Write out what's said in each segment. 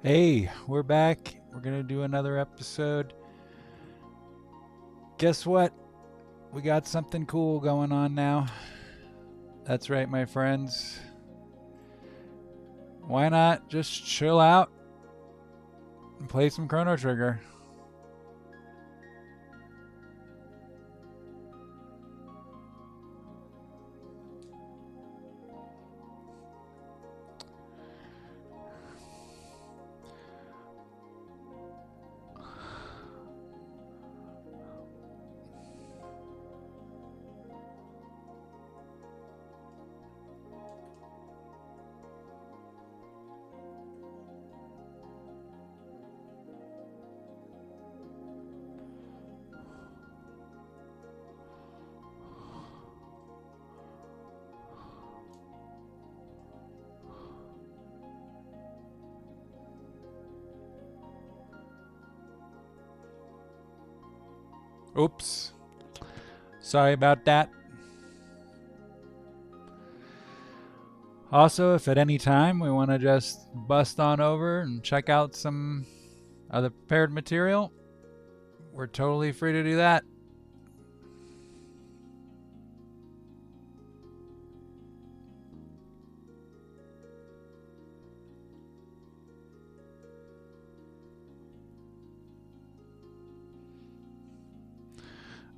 Hey, we're back. We're going to do another episode. Guess what? We got something cool going on now. That's right, my friends. Why not just chill out and play some Chrono Trigger? Oops. Sorry about that. Also, if at any time we want to just bust on over and check out some other prepared material, we're totally free to do that.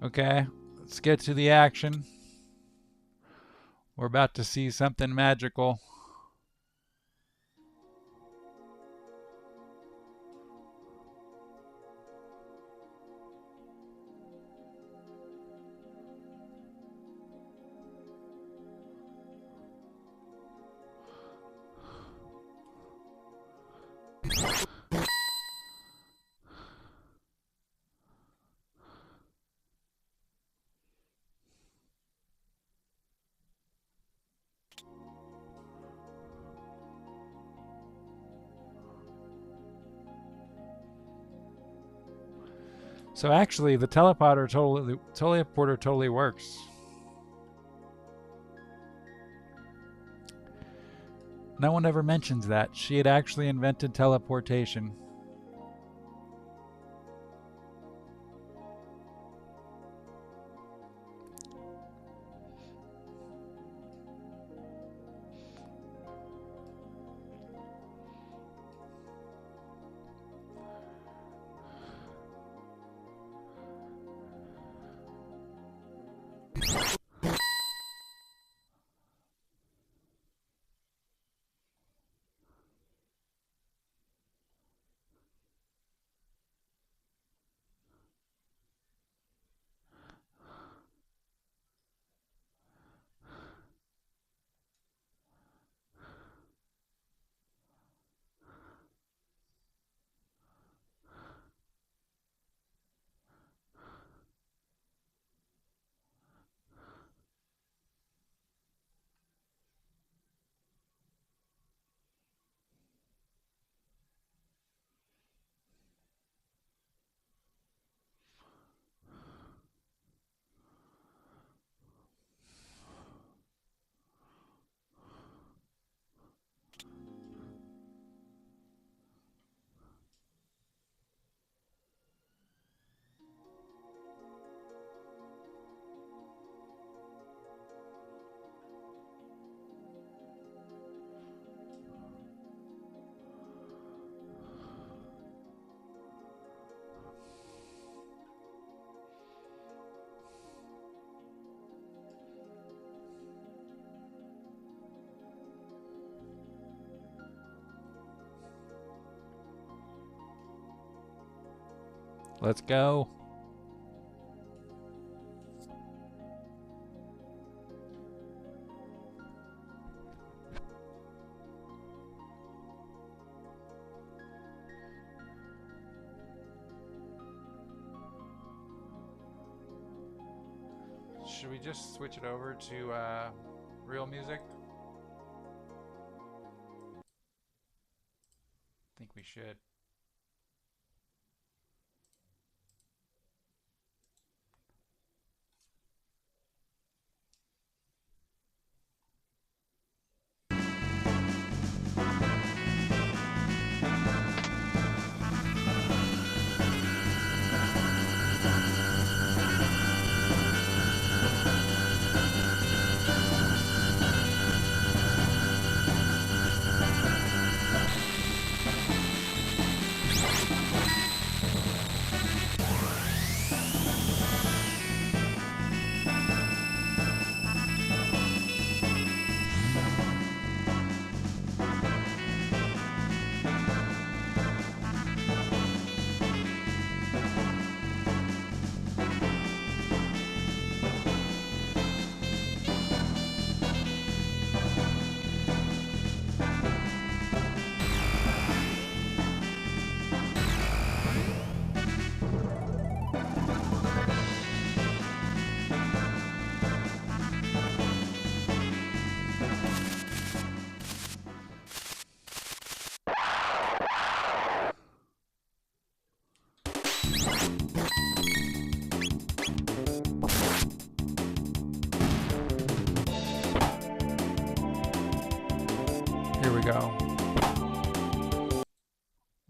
Okay, let's get to the action. We're about to see something magical. So actually, the teleporter totally works. No one ever mentions that. She had actually invented teleportation. Let's go. Should we just switch it over to real music? I think we should. Here we go.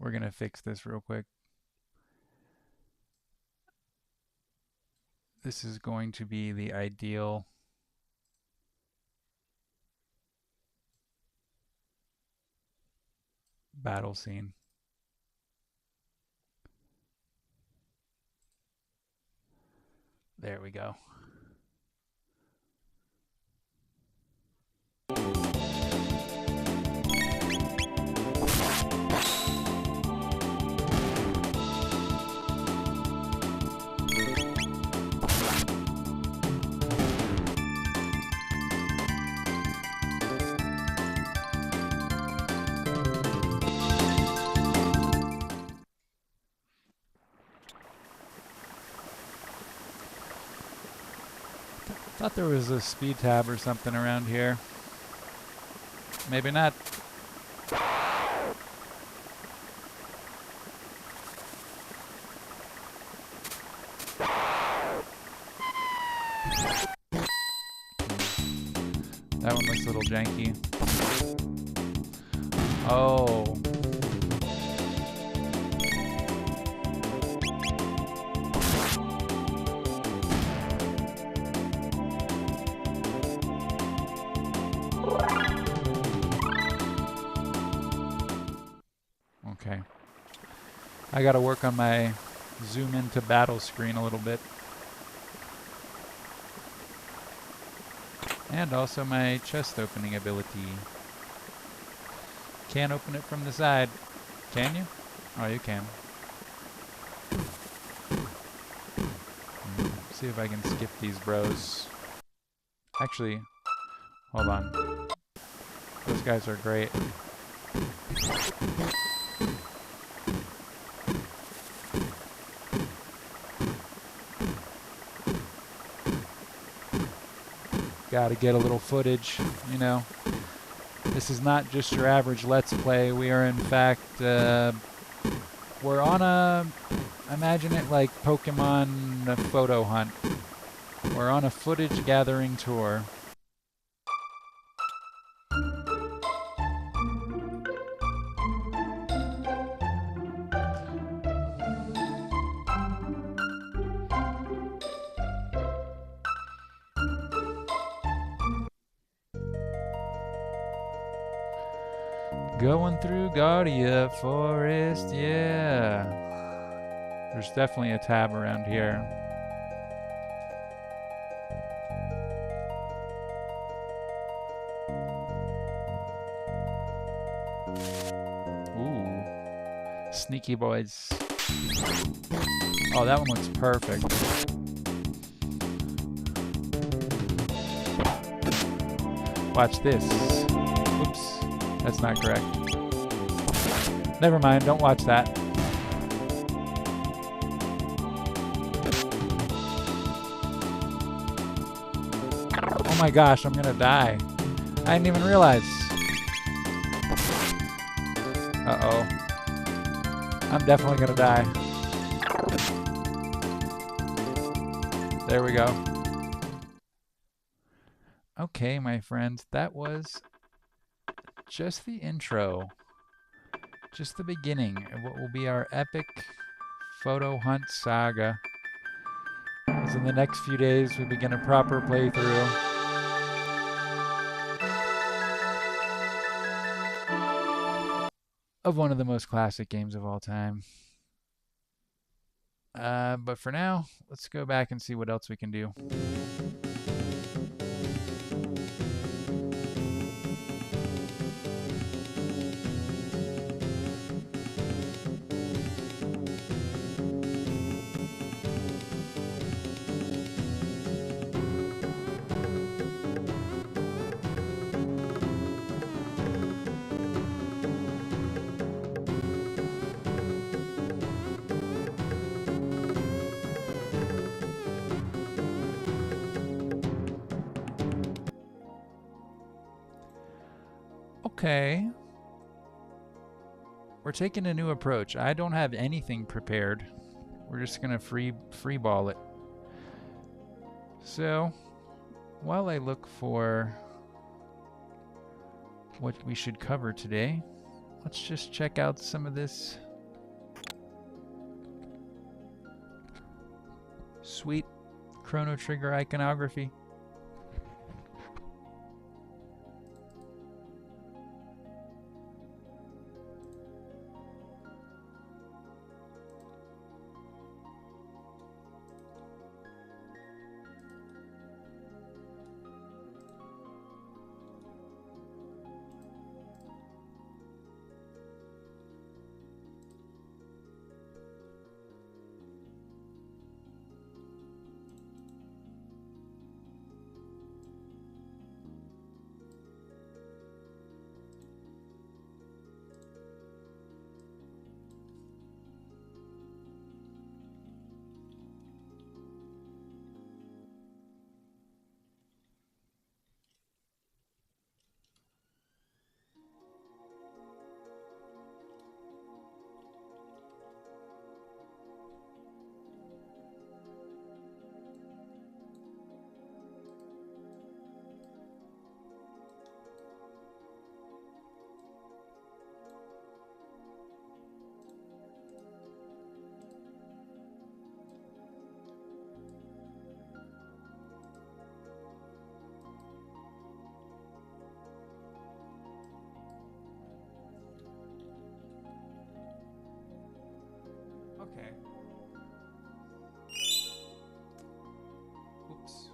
We're gonna fix this real quick. This is going to be the ideal battle scene. There we go. Thought there was a speed tab or something around here. Maybe not. That one looks a little janky. Oh. Okay. I gotta work on my zoom into battle screen a little bit. And also my chest opening ability. Can't open it from the side. Can you? Oh, you can. See if I can skip these bros. Actually, hold on. Those guys are great. Gotta get a little footage, you know. This is not just your average Let's Play. We are, in fact, we're on a, imagine it like Pokemon photo hunt. We're on a footage gathering tour. Going through Guardia Forest, yeah. There's definitely a tab around here. Ooh. Sneaky boys. Oh, that one looks perfect. Watch this. Oops. That's not correct. Never mind, don't watch that. Oh my gosh, I'm gonna die. I didn't even realize. Uh-oh. I'm definitely gonna die. There we go. Okay, my friends, that was just the intro. Just the beginning of what will be our epic photo hunt saga. As in the next few days, we begin a proper playthrough. Of one of the most classic games of all time. But for now, let's go back and see what else we can do. Okay. We're taking a new approach. I don't have anything prepared. We're just gonna free ball it. So, while I look for what we should cover today. Let's just check out some of this sweet Chrono Trigger iconography. Okay. Oops.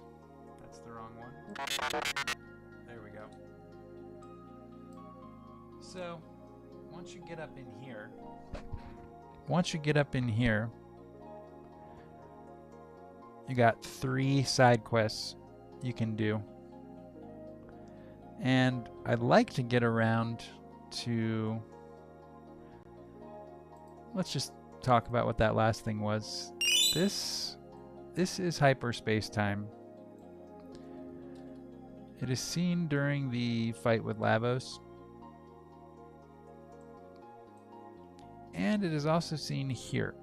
That's the wrong one. There we go. So, once you get up in here, you got 3 side quests you can do. And I'd like to get around to... Let's just talk about what that last thing was. This is hyperspace time. It is seen during the fight with Lavos. And it is also seen here.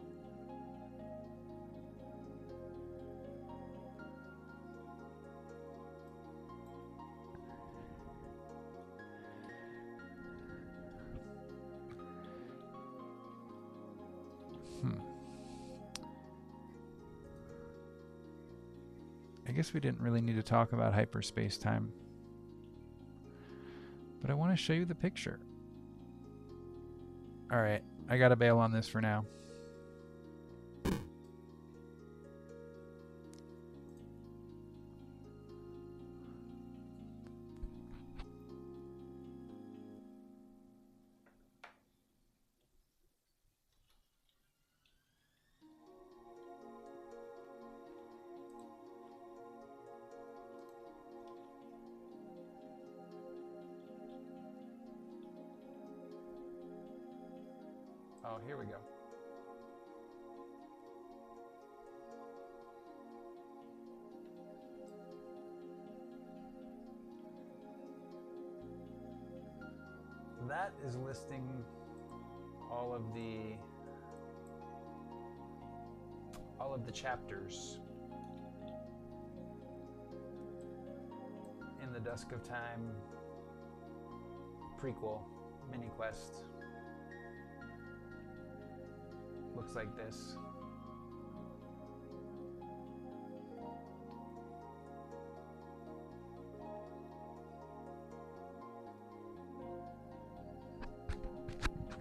I guess we didn't really need to talk about hyperspace time. But I want to show you the picture. Alright, I gotta bail on this for now. Oh, here we go. That is listing all of the chapters in the Dusk of Time prequel mini quest. Looks like this.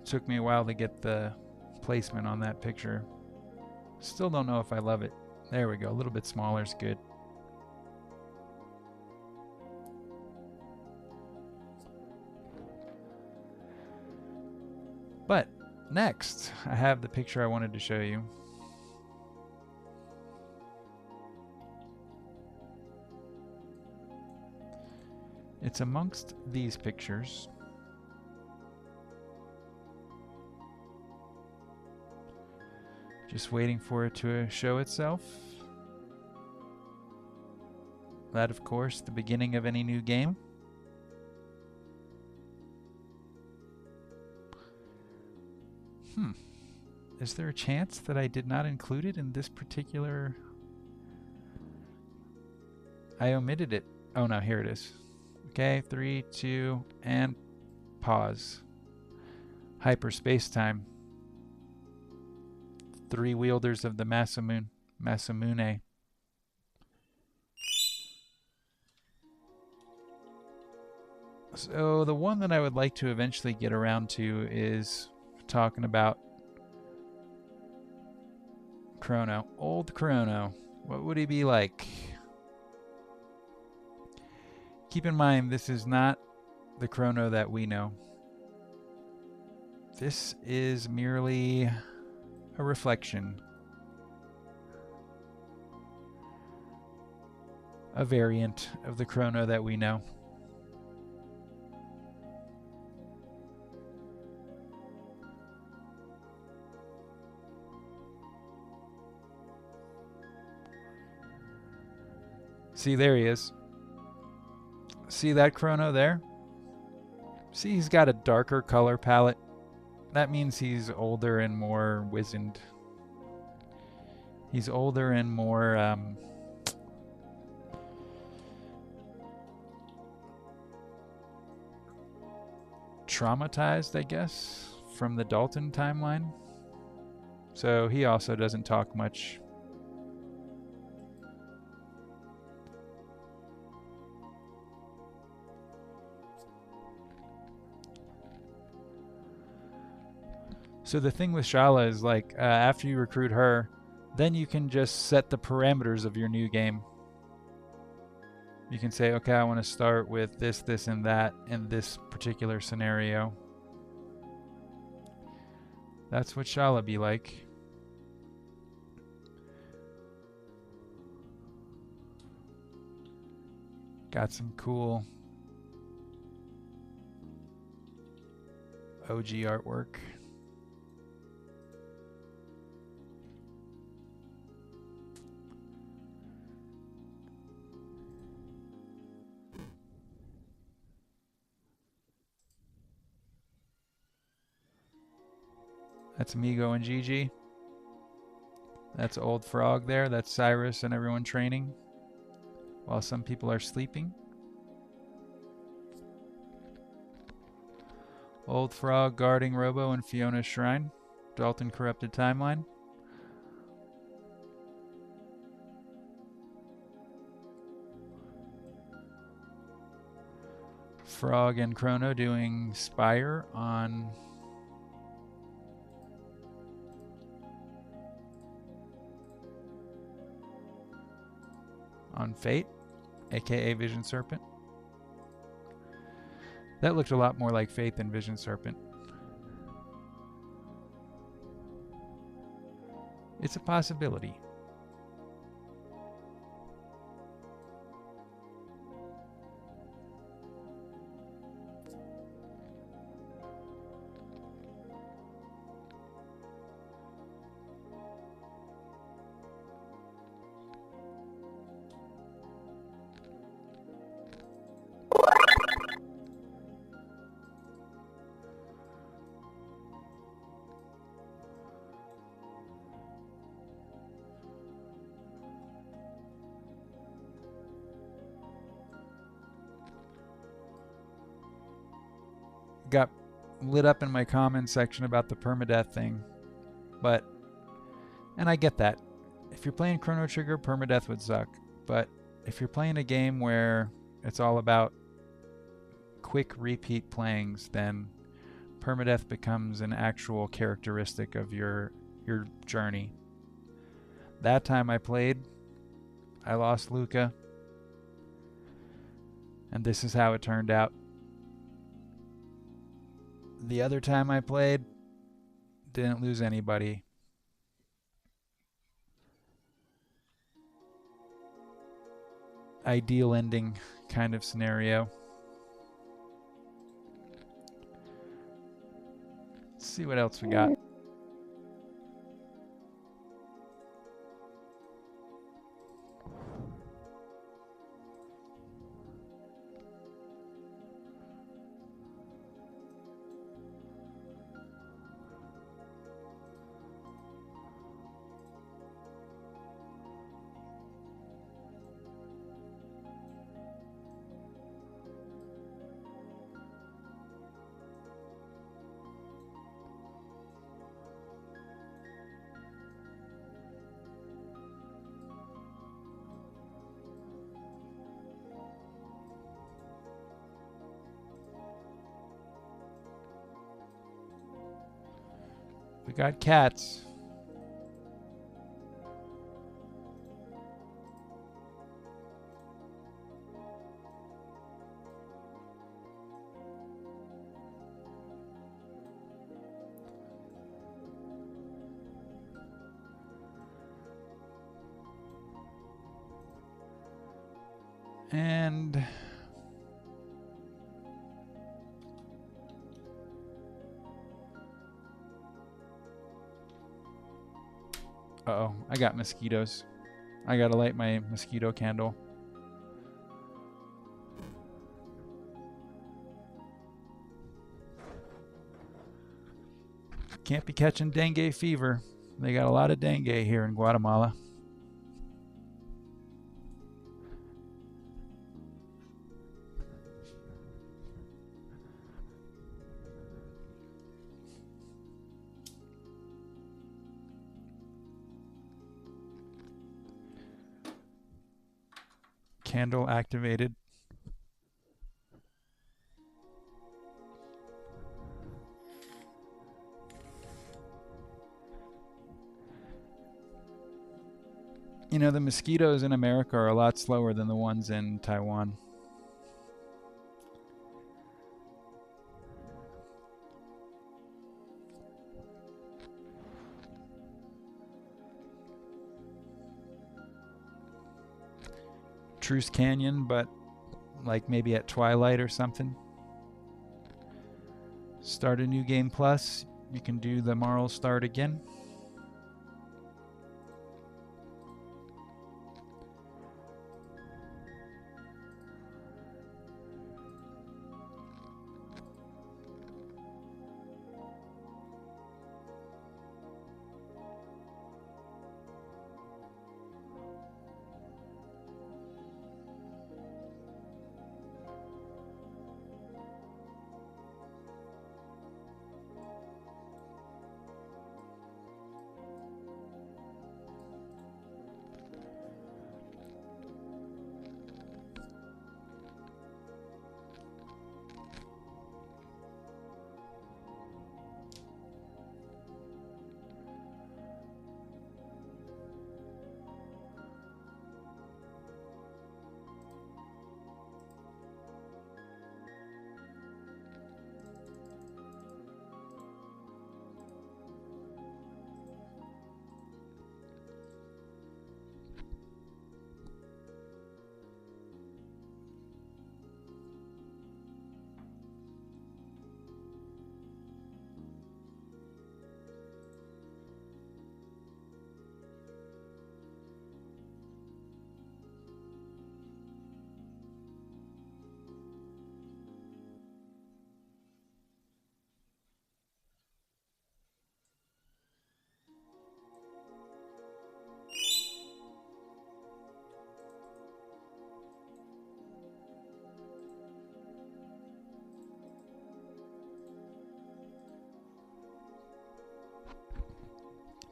Took me a while to get the placement on that picture. Still don't know if I love it. There we go. A little bit smaller is good. But next, I have the picture I wanted to show you. It's amongst these pictures. Just waiting for it to show itself. That, of course, the beginning of any new game. Is there a chance that I did not include it in this particular... I omitted it. Oh no, here it is. Okay, 3, 2, and Pause. Hyperspace-time. 3 wielders of the Masamune. So the one that I would like to eventually get around to is talking about Chrono. Old Chrono. What would he be like? Keep in mind, this is not the Chrono that we know. This is merely a reflection. A variant of the Chrono that we know. See, there he is. See that Chrono there? See, he's got a darker color palette. That means he's older and more wizened. He's older and more traumatized, I guess, from the Dalton timeline. So he also doesn't talk much. So the thing with Schala is like, after you recruit her, then you can just set the parameters of your new game. You can say, okay, I want to start with this, this, and that in this particular scenario. That's what Schala be like. Got some cool OG artwork. That's Amigo and Gigi. That's Old Frog there. That's Cyrus and everyone training while some people are sleeping. Old Frog guarding Robo and Fiona's shrine. Dalton corrupted timeline. Frog and Chrono doing Spire on Fate, aka Vision Serpent. That looked a lot more like Fate than Vision Serpent. It's a possibility. Got lit up in my comments section about the permadeath thing, and I get that. If you're playing Chrono Trigger, permadeath would suck, but if you're playing a game where it's all about quick repeat playings, then permadeath becomes an actual characteristic of your journey. That time I played, I lost Luca, and this is how it turned out. The other time I played, didn't lose anybody. Ideal ending kind of scenario. Let's see what else we got. We got cats. And uh-oh, I got mosquitoes. I gotta light my mosquito candle. Can't be catching dengue fever. They got a lot of dengue here in Guatemala. Candle activated. You know, the mosquitoes in America are a lot slower than the ones in Taiwan. Truce Canyon, but like maybe at twilight or something. Start a new game plus. You can do the Marl start again.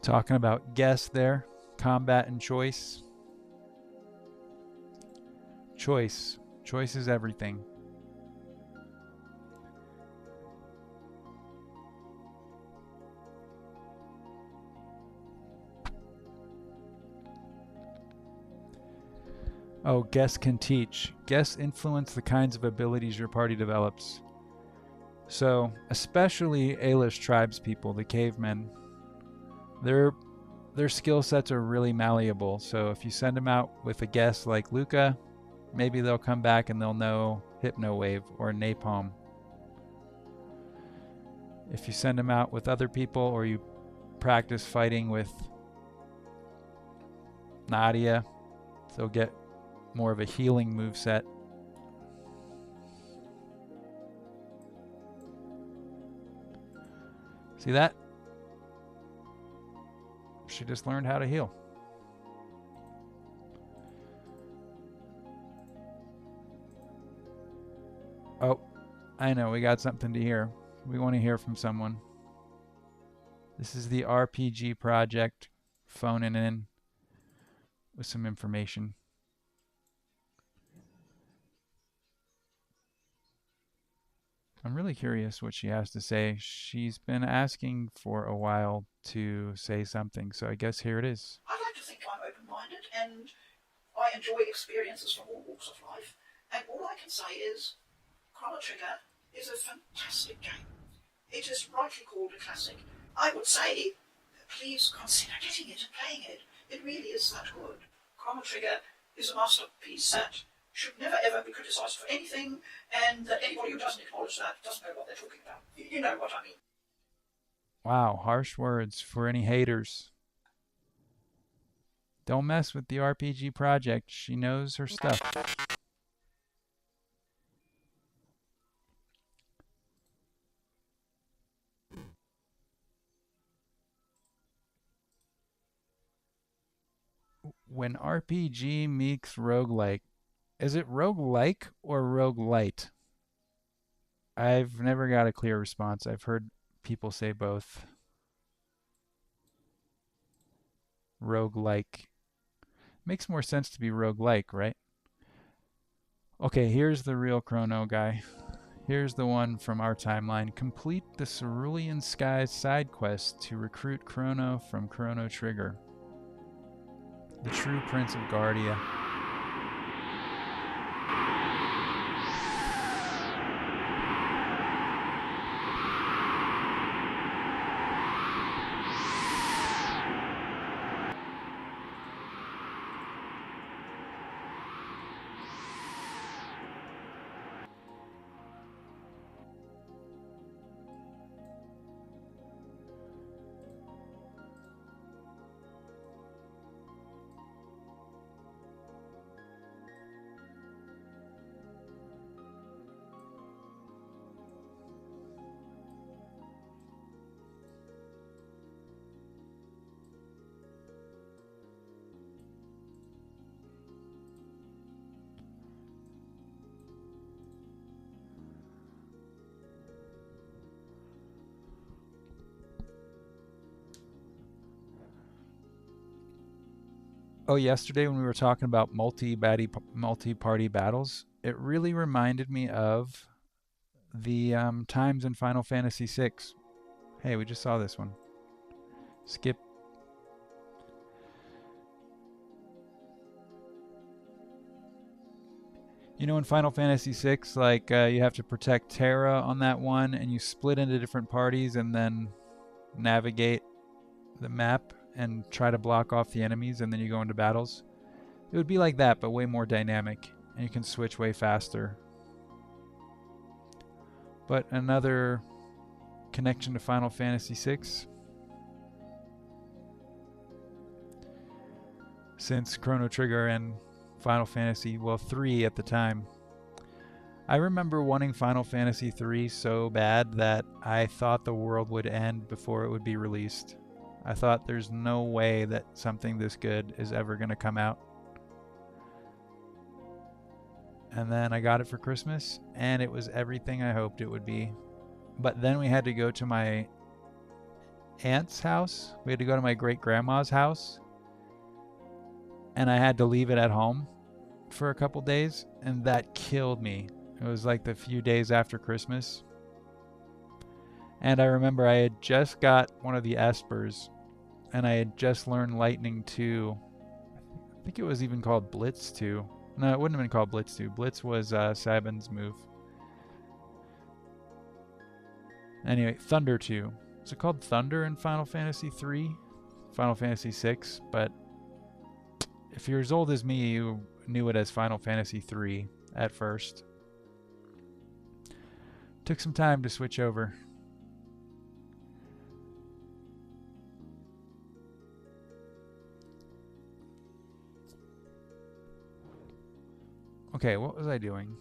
Talking about guess there, combat and choice. Choice. Choice is everything. Oh, guess can teach. Guess influence the kinds of abilities your party develops. So, especially Alish tribes people, the cavemen, their skill sets are really malleable. So if you send them out with a guess like Luca, maybe they'll come back and they'll know Hypno Wave or Napalm. If you send them out with other people or you practice fighting with Nadia, they'll get more of a healing moveset. See that? She just learned how to heal. Oh, I know, we got something to hear. We want to hear from someone. This is the RPG project phoning in with some information. I'm really curious what she has to say. She's been asking for a while to say something, so I guess here it is. I like to think I'm open-minded and I enjoy experiences from all walks of life. And all I can say is Chrono Trigger is a fantastic game. It is rightly called a classic. I would say, please consider getting it and playing it. It really is that good. Chrono Trigger is a masterpiece that should never ever be criticised for anything, and that anybody who doesn't acknowledge that doesn't know what they're talking about. You know what I mean. Wow, harsh words for any haters. Don't mess with the RPG project. She knows her stuff. When RPG meets roguelike, is it roguelike or roguelite? I've never got a clear response. I've heard people say both. Roguelike. Makes more sense to be roguelike, right? Okay, here's the real Chrono guy. Here's the one from our timeline. Complete the Cerulean Skies side quest to recruit Chrono from Chrono Trigger. The true Prince of Guardia. Oh, yesterday when we were talking about multi-party battles, it really reminded me of the times in Final Fantasy VI. Hey, we just saw this one. Skip. You know, in Final Fantasy VI, like you have to protect Terra on that one, and you split into different parties and then navigate the map and try to block off the enemies, and then you go into battles. It would be like that, but way more dynamic, and you can switch way faster. But another connection to Final Fantasy VI. Since Chrono Trigger and Final Fantasy, well, 3 at the time. I remember wanting Final Fantasy 3 so bad that I thought the world would end before it would be released. I thought there's no way that something this good is ever going to come out. And then I got it for Christmas, and it was everything I hoped it would be. But then we had to go to my aunt's house. We had to go to my great-grandma's house. And I had to leave it at home for a couple days, and that killed me. It was like the few days after Christmas. And I remember I had just got one of the Espers, and I had just learned Lightning 2. I think it was even called Blitz 2. No, it wouldn't have been called Blitz 2. Blitz was Sabin's move. Anyway, Thunder 2. Is it called Thunder in Final Fantasy 3? Final Fantasy 6, but if you're as old as me, you knew it as Final Fantasy 3 at first. Took some time to switch over. Okay, what was I doing?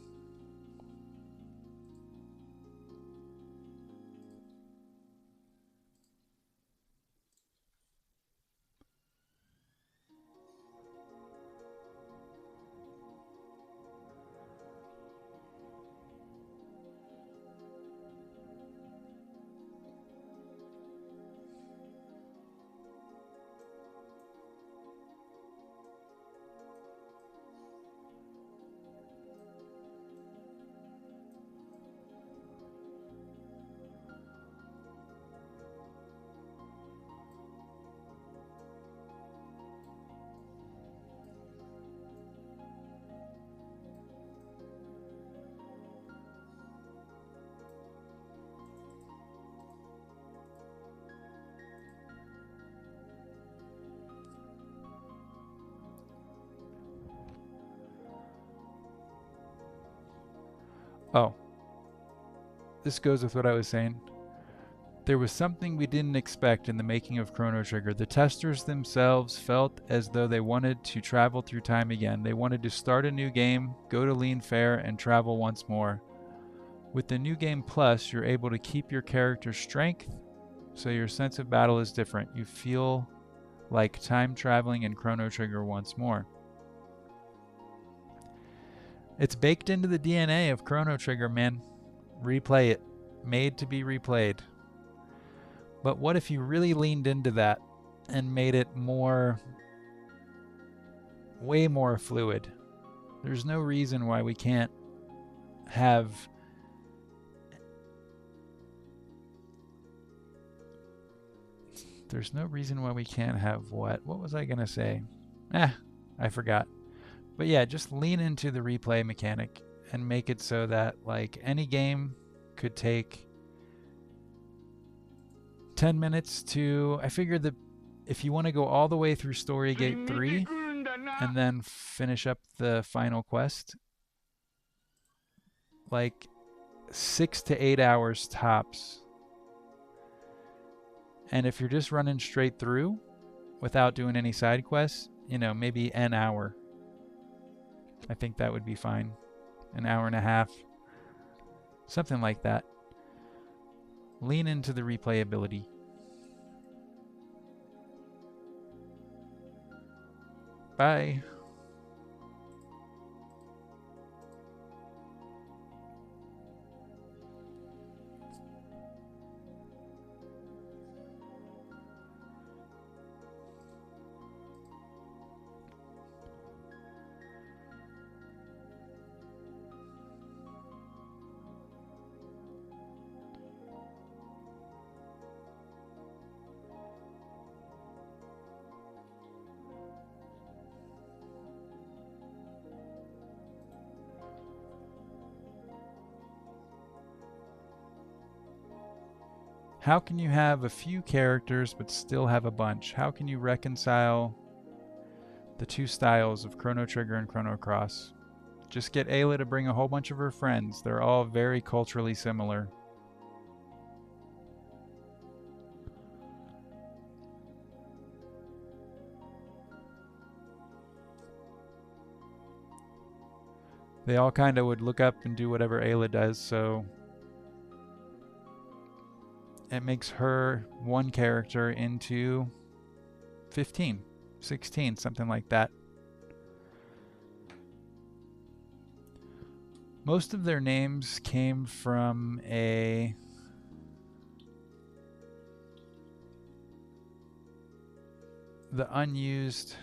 Oh, this goes with what I was saying. There was something we didn't expect in the making of Chrono Trigger. The testers themselves felt as though they wanted to travel through time again. They wanted to start a new game, go to Lean Fair, and travel once more. With the New Game Plus, you're able to keep your character's strength, so your sense of battle is different. You feel like time traveling in Chrono Trigger once more. It's baked into the DNA of Chrono Trigger, man. Replay it. Made to be replayed. But what if you really leaned into that and made it way more fluid? There's no reason why we can't have what? What was I going to say? I forgot. But yeah, just lean into the replay mechanic and make it so that like any game could take 10 minutes to, I figured that if you want to go all the way through Story Gate 3 and then finish up the final quest, like 6 to 8 hours tops. And if you're just running straight through without doing any side quests, you know, maybe an hour. I think that would be fine. An hour and a half. Something like that. Lean into the replayability. Bye. How can you have a few characters but still have a bunch? How can you reconcile the two styles of Chrono Trigger and Chrono Cross? Just get Ayla to bring a whole bunch of her friends. They're all very culturally similar. They all kind of would look up and do whatever Ayla does, so it makes her one character into 15, 16, something like that. Most of their names came from the unused.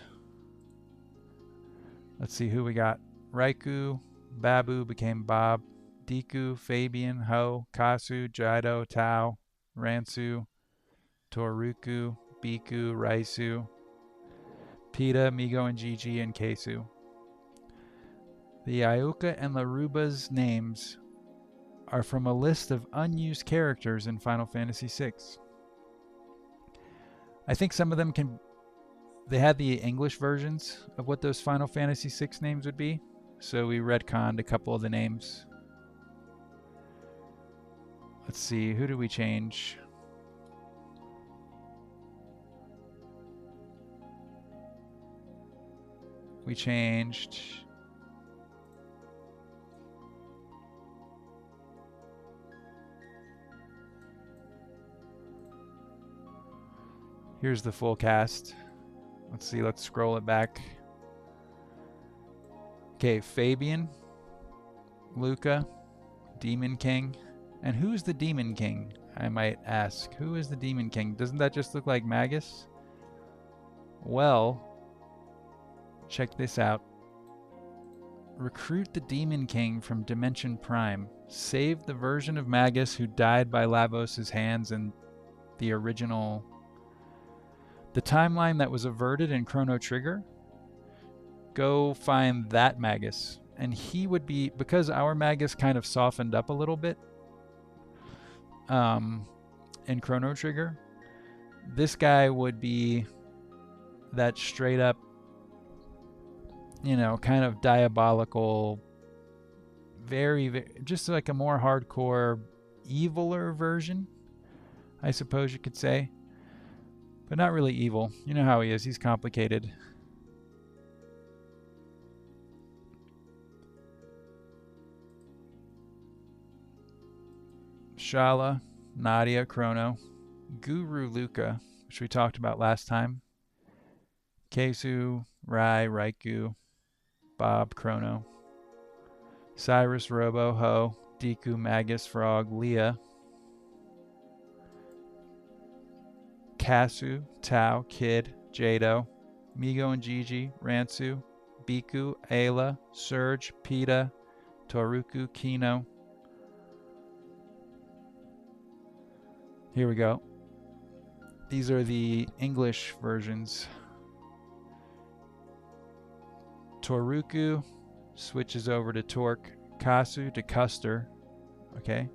Let's see who we got. Raikou, Babu became Bob, Deku, Fabian, Ho, Kasu, Jido, Tao, Ransu, Toruku, Biku, Raisu, Pita, Migo and Gigi, and Keisu. The Iuka and Laruba's names are from a list of unused characters in Final Fantasy VI. I think some of them they had the English versions of what those Final Fantasy VI names would be, so we retconned a couple of the names. Let's see, who did we change? We changed here's the full cast. Let's see, let's scroll it back. Okay, Fabian, Luca, Demon King. And who's the Demon King, I might ask? Who is the Demon King? Doesn't that just look like Magus? Well, check this out. Recruit the Demon King from Dimension Prime. Save the version of Magus who died by Lavos' hands in the original... the timeline that was averted in Chrono Trigger. Go find that Magus. And he would be... because our Magus kind of softened up a little bit in Chrono Trigger, this guy would be that straight up, you know, kind of diabolical just like a more hardcore, eviler version, I suppose you could say. But not really evil. You know how he is. He's complicated. Schala, Nadia, Chrono, Guru Luca, which we talked about last time, Keisu, Rai, Raikou, Bob, Chrono, Cyrus, Robo, Ho, Deku, Magus, Frog, Leah, Kasu, Tao, Kid, Jado, Migo and Gigi, Ransu, Biku, Ayla, Surge, Pita, Toruku, Kino. Here we go. These are the English versions. Toruku switches over to Torque. Kasu to Custer. Okay.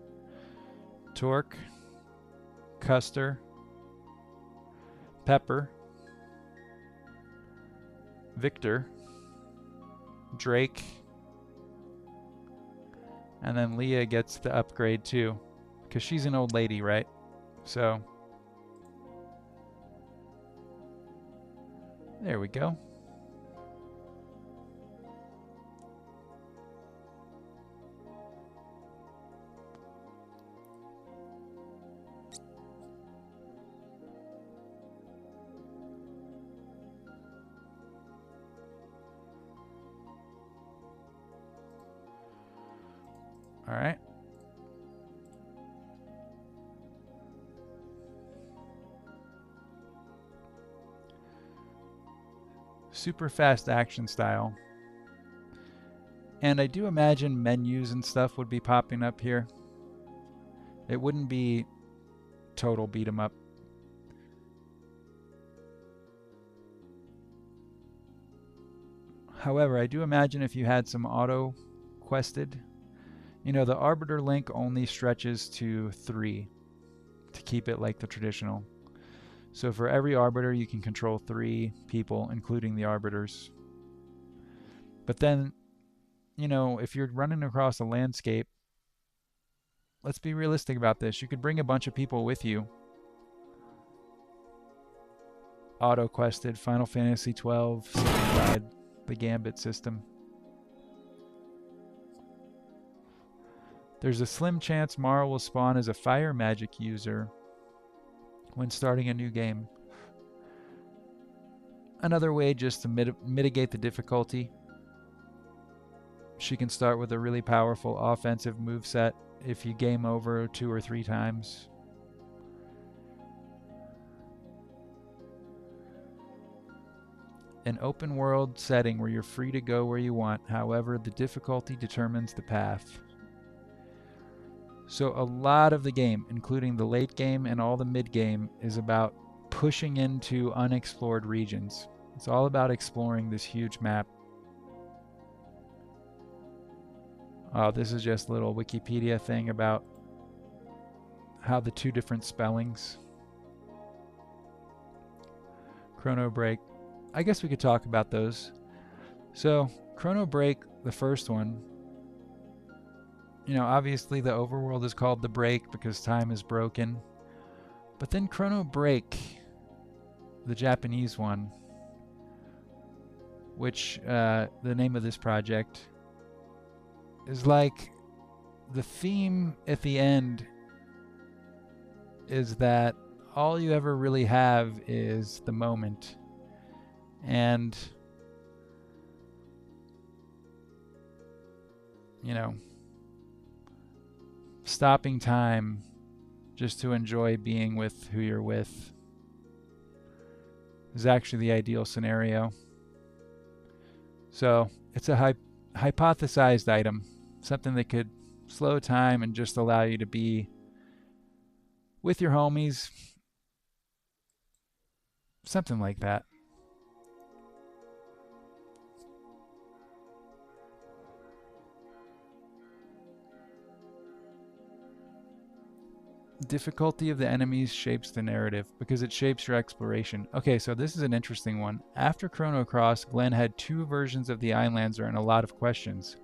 Torque. Custer. Pepper. Victor. Drake. And then Leah gets the upgrade too. Because she's an old lady, right? So. There we go. All right. Super fast action style. And I do imagine menus and stuff would be popping up here. It wouldn't be total beat 'em up. However, I do imagine if you had some auto quested, you know, the Arbiter link only stretches to 3 to keep it like the traditional. So for every Arbiter, you can control 3 people, including the Arbiters. But then, you know, if you're running across a landscape, let's be realistic about this. You could bring a bunch of people with you. Auto-quested, Final Fantasy 12, simplified, the Gambit system. There's a slim chance Mara will spawn as a fire magic user when starting a new game. Another way just to mitigate the difficulty. She can start with a really powerful offensive moveset if you game over 2 or 3 times. An open world setting where you're free to go where you want, however, the difficulty determines the path. So a lot of the game, including the late game and all the mid game, is about pushing into unexplored regions. It's all about exploring this huge map. Oh, this is just a little Wikipedia thing about how the 2 different spellings. Chrono Break. I guess we could talk about those. So, Chrono Break, the first one, you know, obviously the overworld is called the Break because time is broken. But then Chrono Break, the Japanese one, which the name of this project, is like the theme at the end is that all you ever really have is the moment. And, you know, stopping time just to enjoy being with who you're with is actually the ideal scenario. So it's a hypothesized item, something that could slow time and just allow you to be with your homies, something like that. Difficulty of the enemies shapes the narrative because it shapes your exploration. Okay, so this is an interesting one. After Chrono Cross, Glenn had 2 versions of the Islandser and a lot of questions.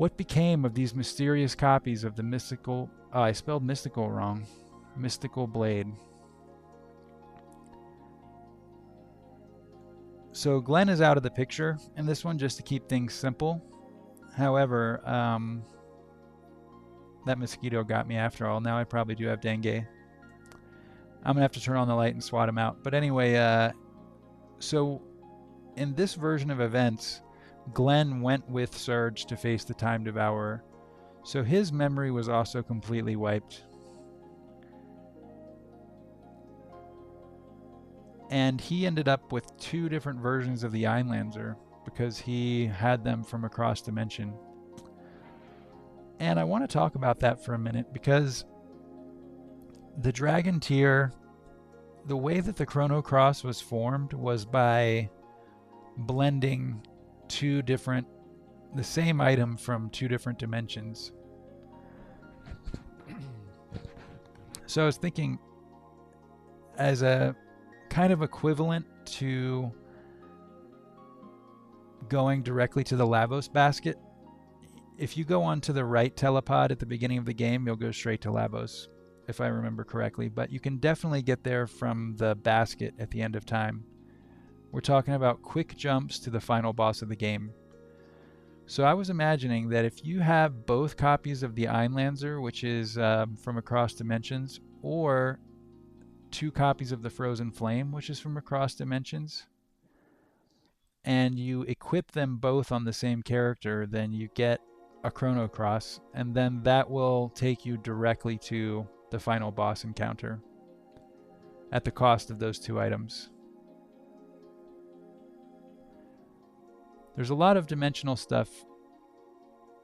What became of these mysterious copies of the mystical... Oh, I spelled mystical wrong. Mystical blade. So Glenn is out of the picture in this one just to keep things simple. However, that mosquito got me after all. Now I probably do have dengue. I'm going to have to turn on the light and swat him out. But anyway, so in this version of events, Glenn went with Serge to face the Time Devourer. So his memory was also completely wiped. And he ended up with 2 different versions of the Einlanser because he had them from across dimension. And I want to talk about that for a minute because the Dragon Tier, the way that the Chrono Cross was formed was by blending the same item from 2 different dimensions. So I was thinking, as a kind of equivalent to going directly to the Lavos basket, if you go onto the right telepod at the beginning of the game, you'll go straight to Lavos, if I remember correctly. But you can definitely get there from the basket at the end of time. We're talking about quick jumps to the final boss of the game. So I was imagining that if you have both copies of the Einlanser, which is from across dimensions, or 2 copies of the Frozen Flame, which is from across dimensions, and you equip them both on the same character, then you get a Chrono Cross, and then that will take you directly to the final boss encounter at the cost of those 2 items. There's a lot of dimensional stuff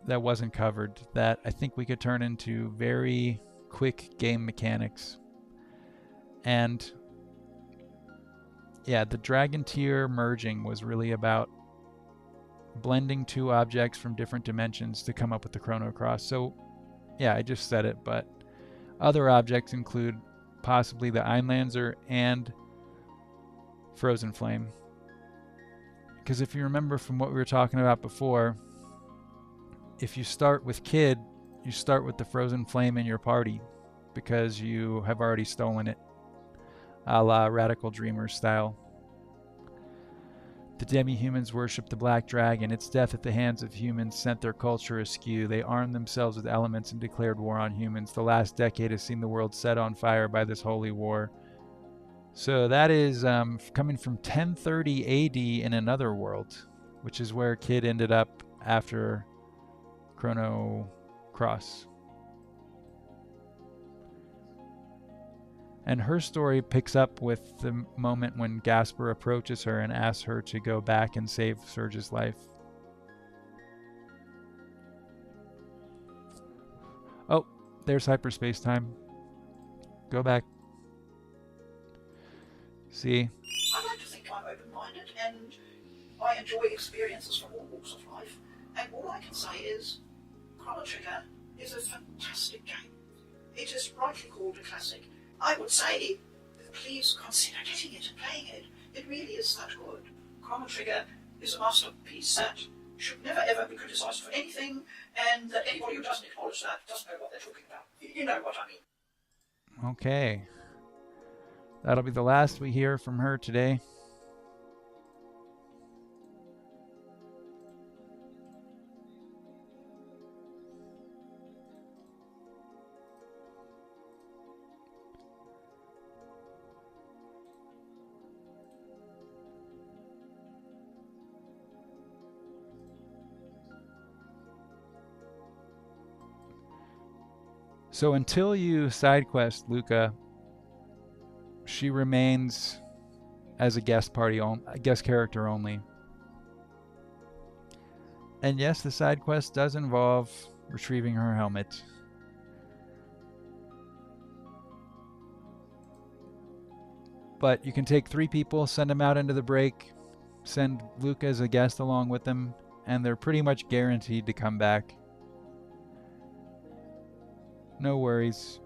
that wasn't covered that I think we could turn into very quick game mechanics. And yeah, the Dragon Tier merging was really about blending 2 objects from different dimensions to come up with the Chrono Cross. So yeah, I just said it, but other objects include possibly the Einlanser and Frozen Flame. Because if you remember from what we were talking about before, if you start with Kid, you start with the Frozen Flame in your party because you have already stolen it, a la Radical Dreamers style. The demi-humans worship the Black Dragon. Its death at the hands of humans sent their culture askew. They armed themselves with elements and declared war on humans. The last decade has seen the world set on fire by this holy war. So that is coming from 1030 AD in another world, which is where Kid ended up after Chrono Cross. And her story picks up with the moment when Gasper approaches her and asks her to go back and save Serge's life. Oh, there's hyperspace time. Go back. See? I like to think I'm open-minded and I enjoy experiences from all walks of life. And all I can say is, Chrono Trigger is a fantastic game. It is rightly called a classic. I would say, please consider getting it and playing it. It really is that good. Chrono Trigger is a masterpiece that should never ever be criticised for anything, and that anybody who doesn't acknowledge that doesn't know what they're talking about. You know what I mean. Okay. That'll be the last we hear from her today. So until you side quest Luca, she remains as a guest character only. And yes, the side quest does involve retrieving her helmet. But you can take 3 people, send them out into the break, send Luca as a guest along with them, and they're pretty much guaranteed to come back. No worries.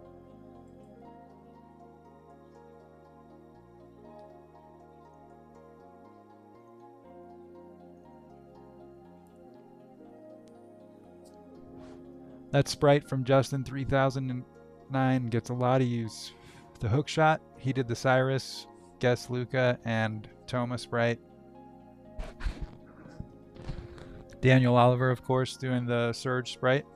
That sprite from Justin 3009 gets a lot of use. The hook shot, he did the Cyrus, Guess Luca, and Toma sprite. Daniel Oliver, of course, doing the Surge sprite.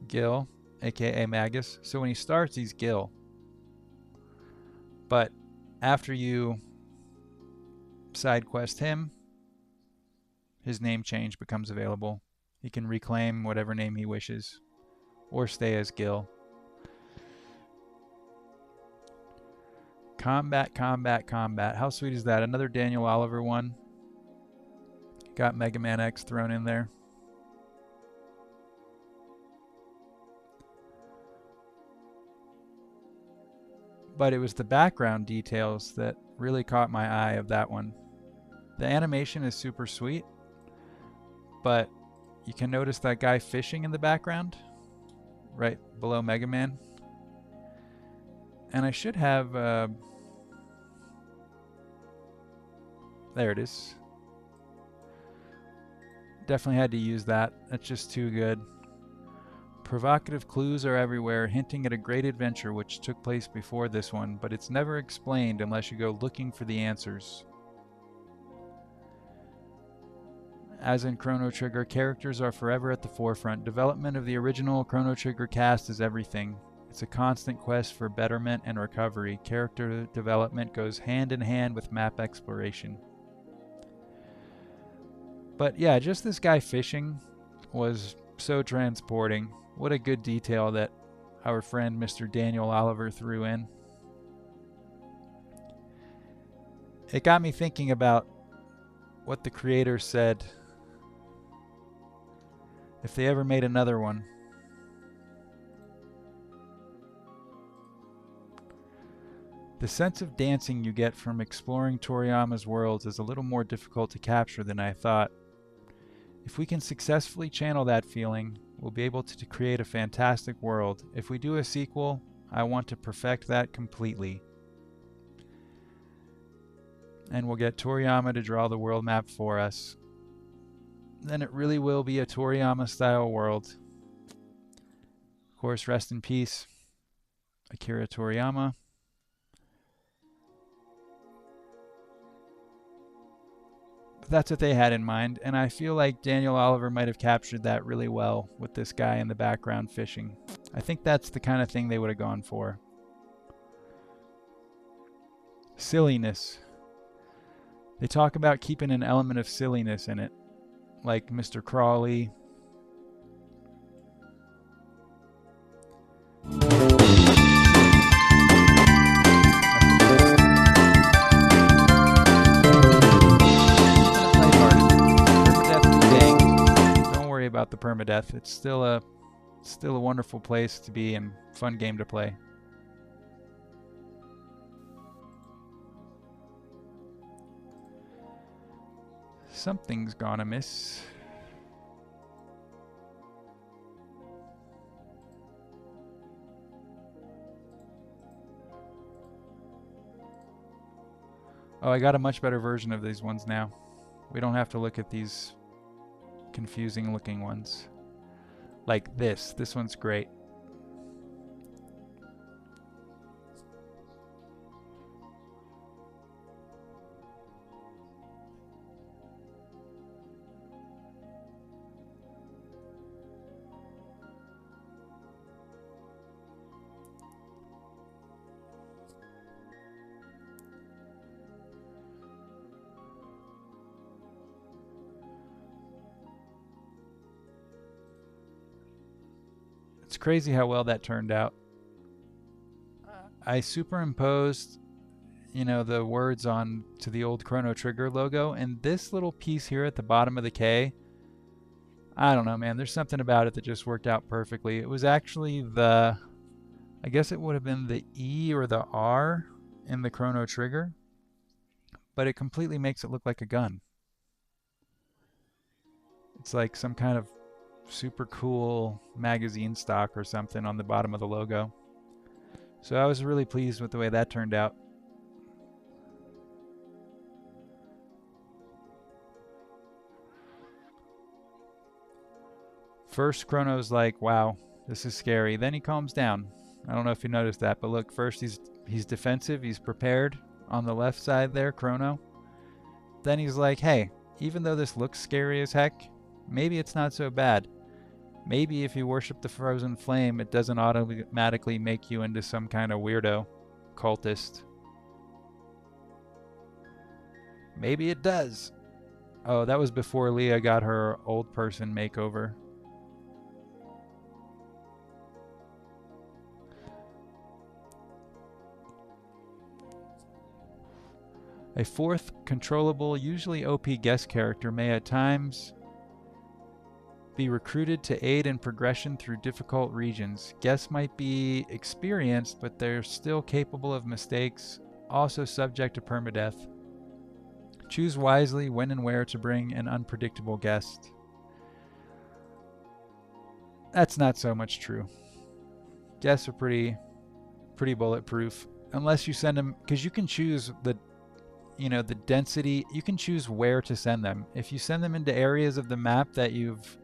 Gil, aka Magus. So when he starts, he's Gil. But after you side quest him, his name change becomes available. He can reclaim whatever name he wishes, or stay as Gil. Combat, combat, combat. How sweet is that? Another Daniel Oliver one. Got Mega Man X thrown in there. But it was the background details that really caught my eye of that one. The animation is super sweet, but you can notice that guy fishing in the background, right below Mega Man. And I should have... there it is. Definitely had to use that. That's just too good. Provocative clues are everywhere, hinting at a great adventure which took place before this one, but it's never explained unless you go looking for the answers. As in Chrono Trigger, characters are forever at the forefront. Development of the original Chrono Trigger cast is everything. It's a constant quest for betterment and recovery. Character development goes hand in hand with map exploration. But yeah, just this guy fishing was so transporting. What a good detail that our friend Mr. Daniel Oliver threw in. It got me thinking about what the creator said if they ever made another one. The sense of dancing you get from exploring Toriyama's worlds is a little more difficult to capture than I thought. If we can successfully channel that feeling, we'll be able to create a fantastic world. If we do a sequel, I want to perfect that completely. And we'll get Toriyama to draw the world map for us. Then it really will be a Toriyama-style world. Of course, rest in peace, Akira Toriyama. That's what they had in mind, and I feel like Daniel Oliver might have captured that really well with this guy in the background fishing. I think that's the kind of thing they would have gone for. Silliness. They talk about keeping an element of silliness in it, like Mr. Crawley. About the permadeath. It's still a wonderful place to be and fun game to play. Something's gone amiss. Oh, I got a much better version of these ones now. We don't have to look at these confusing looking ones. Like this. This one's great. It's crazy how well that turned out. I superimposed, the words on to the old Chrono Trigger logo, and this little piece here at the bottom of the K, I don't know, man. There's something about it that just worked out perfectly. It was actually I guess it would have been the E or the R in the Chrono Trigger, but it completely makes it look like a gun. It's like some kind of super cool magazine stock or something on the bottom of the logo. So I was really pleased with the way that turned out. First, Chrono's like, wow, this is scary. Then he calms down. I don't know if you noticed that, but look, first he's defensive, he's prepared on the left side there, Chrono. Then he's like, hey, even though this looks scary as heck, maybe it's not so bad. Maybe if you worship the frozen flame, it doesn't automatically make you into some kind of weirdo cultist. Maybe it does. Oh, that was before Leah got her old person makeover. A fourth controllable, usually OP guest character may at times be recruited to aid in progression through difficult regions. Guests might be experienced, but they're still capable of mistakes, also subject to permadeath. Choose wisely when and where to bring an unpredictable guest. That's not so much true. Guests are pretty bulletproof, unless you send them, because you can choose the density. You can choose where to send them. If you send them into areas of the map that you've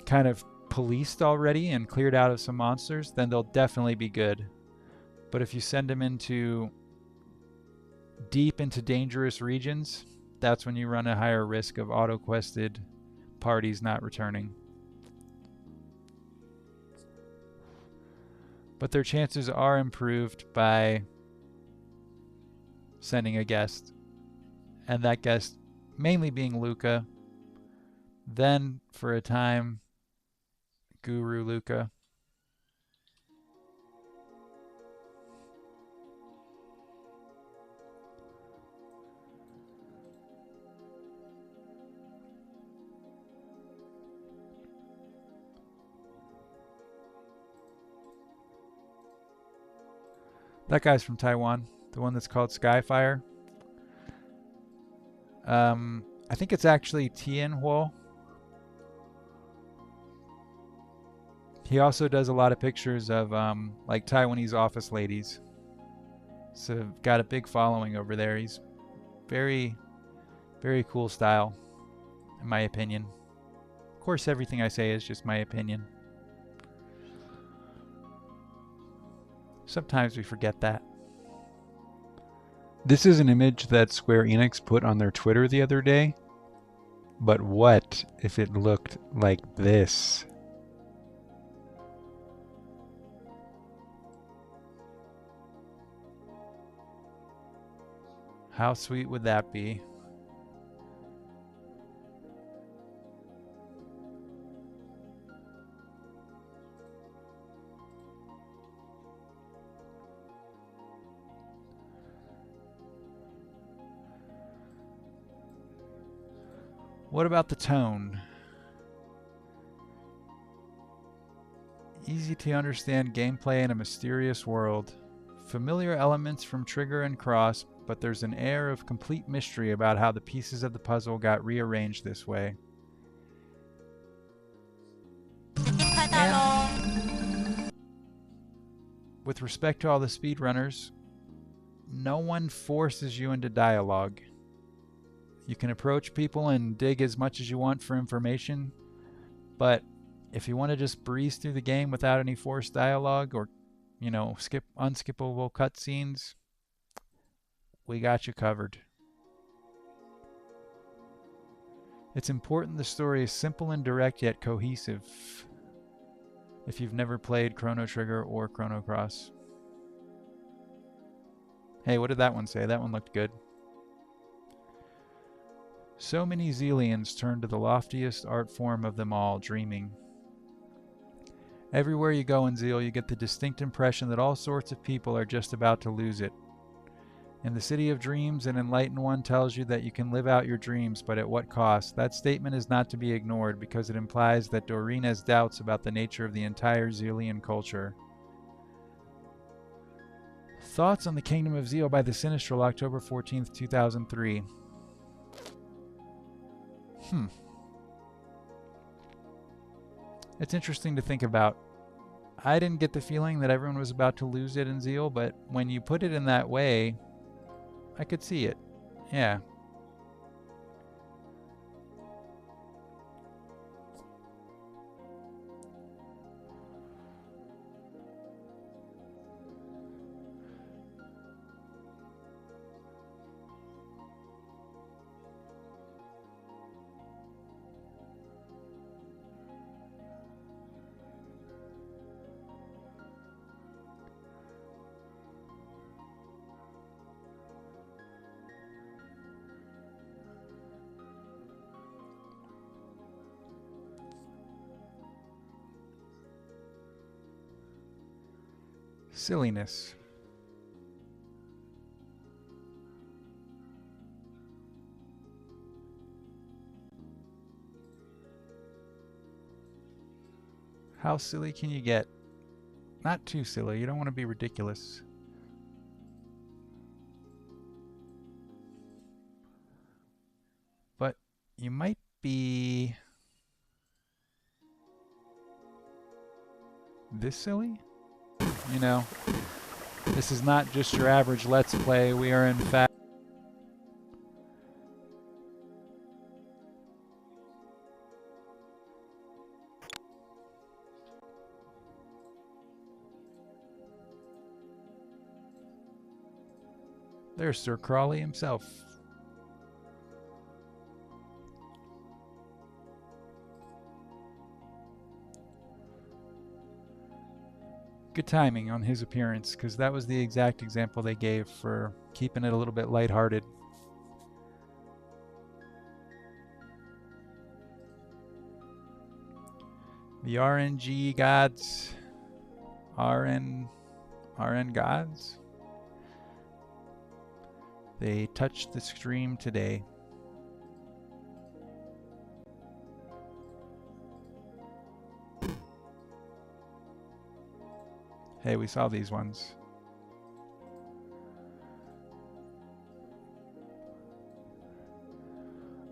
kind of policed already and cleared out of some monsters, then they'll definitely be good. But if you send them into deep into dangerous regions, that's when you run a higher risk of auto-quested parties not returning. But their chances are improved by sending a guest, and that guest mainly being Luca, then for a time Guru Luca. That guy's from Taiwan, the one that's called Skyfire. I think it's actually Tianhuo. He also does a lot of pictures of like Taiwanese office ladies. So got a big following over there. He's very, very cool style, in my opinion. Of course, everything I say is just my opinion. Sometimes we forget that. This is an image that Square Enix put on their Twitter the other day. But what if it looked like this? How sweet would that be? What about the tone? Easy to understand gameplay in a mysterious world. Familiar elements from Trigger and Cross, but there's an air of complete mystery about how the pieces of the puzzle got rearranged this way. And with respect to all the speedrunners, no one forces you into dialogue. You can approach people and dig as much as you want for information, but if you want to just breeze through the game without any forced dialogue or, skip unskippable cutscenes, we got you covered. It's important the story is simple and direct yet cohesive. If you've never played Chrono Trigger or Chrono Cross. Hey, what did that one say? That one looked good. So many Zealians turn to the loftiest art form of them all, dreaming. Everywhere you go in Zeal, you get the distinct impression that all sorts of people are just about to lose it. In the City of Dreams, an enlightened one tells you that you can live out your dreams, but at what cost? That statement is not to be ignored because it implies that Doreen has doubts about the nature of the entire Zealian culture. Thoughts on The Kingdom of Zeal by the Sinistral, October 14th, 2003. It's interesting to think about. I didn't get the feeling that everyone was about to lose it in Zeal, but when you put it in that way, I could see it. Yeah. Silliness. How silly can you get? Not too silly. You don't want to be ridiculous. But you might be this silly? You know, this is not just your average Let's Play. We are in fact there's Sir Crawley himself. Good timing on his appearance, because that was the exact example they gave for keeping it a little bit lighthearted. The RNG gods, RN gods, they touched the stream today. Hey, we saw these ones.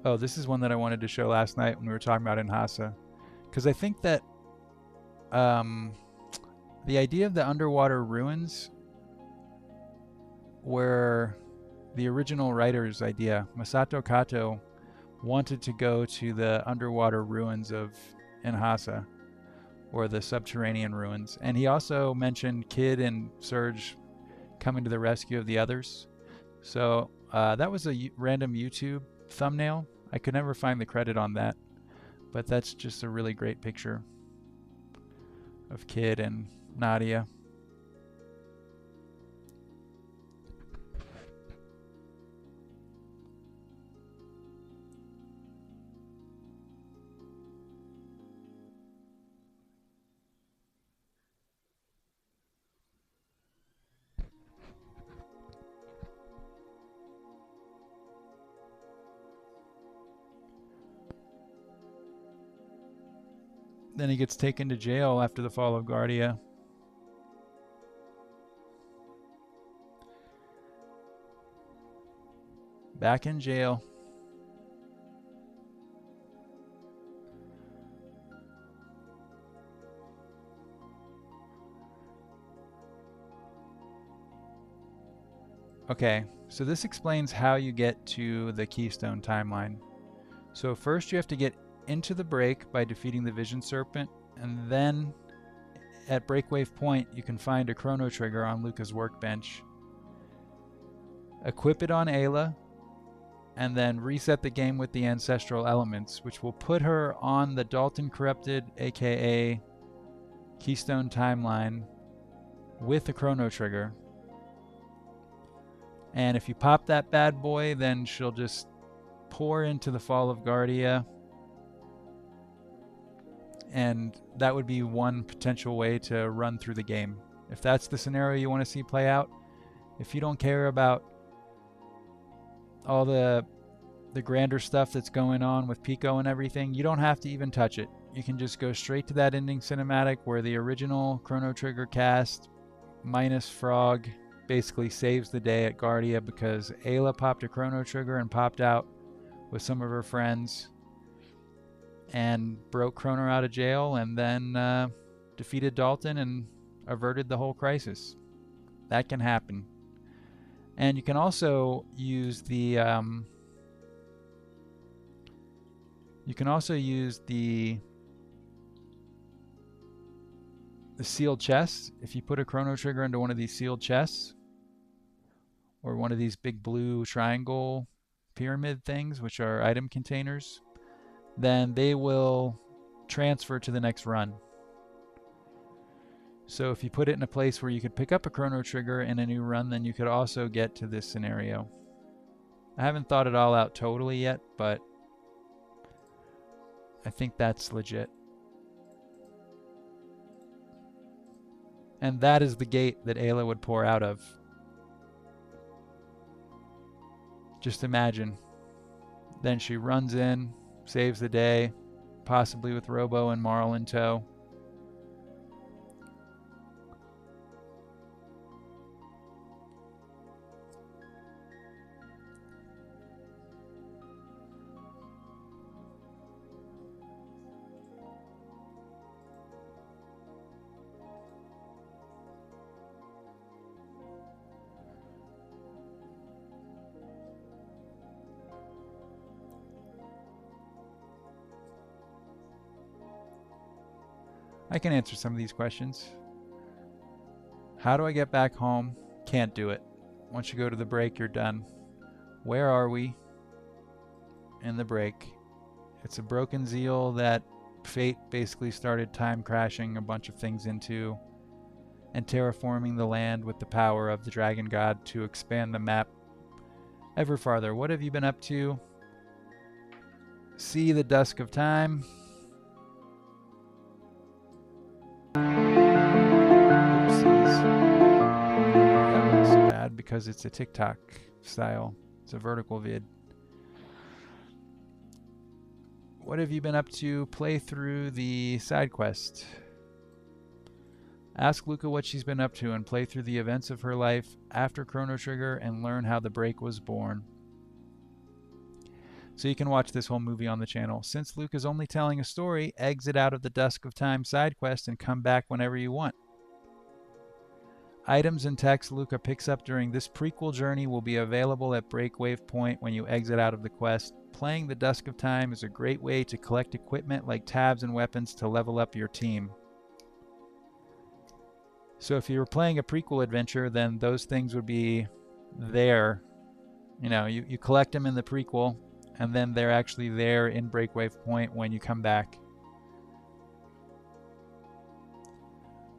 Oh, this is one that I wanted to show last night when we were talking about Inhasa. Because I think that the idea of the underwater ruins were the original writer's idea. Masato Kato wanted to go to the underwater ruins of Inhasa, or the subterranean ruins. And he also mentioned Kid and Surge coming to the rescue of the others. So that was a random YouTube thumbnail. I could never find the credit on that, but that's just a really great picture of Kid and Nadia. Then he gets taken to jail after the fall of Guardia. Back in jail. Okay, so this explains how you get to the Keystone timeline. So first you have to get into the break by defeating the Vision Serpent, and then at Breakwave Point you can find a Chrono Trigger on Luca's workbench. Equip it on Ayla, and then reset the game with the ancestral elements, which will put her on the Dalton Corrupted, aka Keystone timeline, with the Chrono Trigger. And if you pop that bad boy, then she'll just pour into the Fall of Guardia. And that would be one potential way to run through the game. If that's the scenario you want to see play out, if you don't care about all the grander stuff that's going on with Pico and everything, you don't have to even touch it. You can just go straight to that ending cinematic where the original Chrono Trigger cast minus Frog basically saves the day at Guardia because Ayla popped a Chrono Trigger and popped out with some of her friends and broke Chrono out of jail, and then defeated Dalton and averted the whole crisis. That can happen. And you can also use the sealed chests. If you put a Chrono Trigger into one of these sealed chests, or one of these big blue triangle pyramid things, which are item containers, then they will transfer to the next run. So if you put it in a place where you could pick up a Chrono Trigger in a new run, then you could also get to this scenario. I haven't thought it all out totally yet, but I think that's legit. And that is the gate that Ayla would pour out of. Just imagine. Then she runs in, saves the day, possibly with Robo and Marl in tow. I can answer some of these questions. How do I get back home? Can't do it. Once you go to the break, you're done. Where are we? In the break. It's a broken zeal that fate basically started time crashing a bunch of things into and terraforming the land with the power of the dragon god to expand the map ever farther. What have you been up to? See the dusk of time. Oopsies. That looks bad because it's a TikTok style. It's a vertical vid. What have you been up to? Play through the side quest. Ask Luca what she's been up to and play through the events of her life after Chrono Trigger and learn how the break was born. So you can watch this whole movie on the channel. Since Luke is only telling a story, exit out of the Dusk of Time side quest and come back whenever you want. Items and text Luca picks up during this prequel journey will be available at Breakwave Point when you exit out of the quest. Playing the Dusk of Time is a great way to collect equipment like tabs and weapons to level up your team. So if you were playing a prequel adventure, then those things would be there. You know, you collect them in the prequel, and then they're actually there in Breakwave Point when you come back.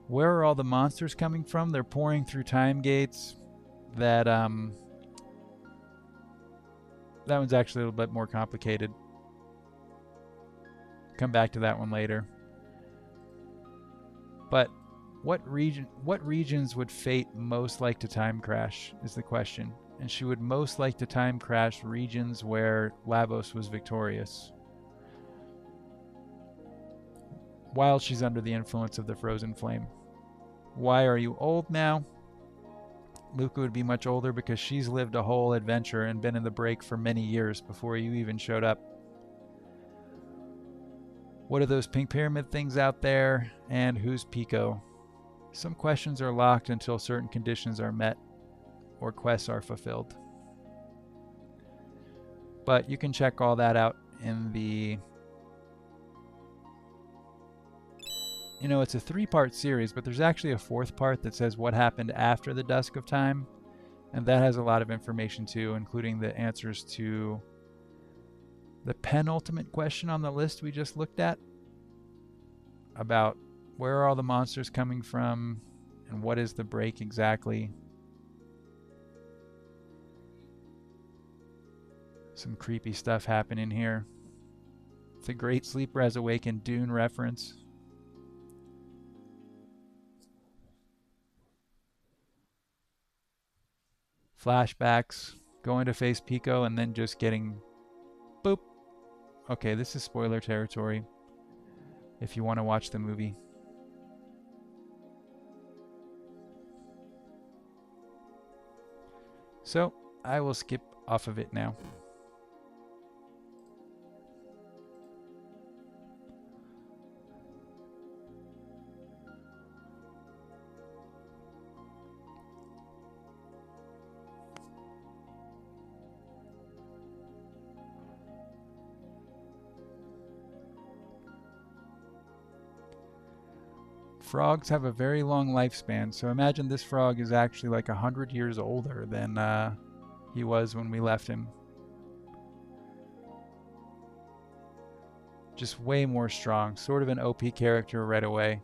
Where are all the monsters coming from? They're pouring through time gates. That one's actually a little bit more complicated. Come back to that one later. But what regions would Fate most like to time crash is the question. And she would most like to time crash regions where Lavos was victorious, while she's under the influence of the frozen flame. Why are you old now? Luca would be much older because she's lived a whole adventure and been in the break for many years before you even showed up. What are those pink pyramid things out there? And who's Pico? Some questions are locked until certain conditions are met or quests are fulfilled. But you can check all that out in the... You know, it's a 3-part series, but there's actually a 4th part that says what happened after the Dusk of Time. And that has a lot of information too, including the answers to the penultimate question on the list we just looked at. About where are all the monsters coming from and what is the break exactly. Some creepy stuff happening here. It's a Great Sleeper Has Awakened Dune reference. Flashbacks, going to face Pico and then just getting boop. Okay, this is spoiler territory if you want to watch the movie. So I will skip off of it now. Frogs have a very long lifespan, so imagine this frog is actually like 100 years older than he was when we left him. Just way more strong, sort of an OP character right away.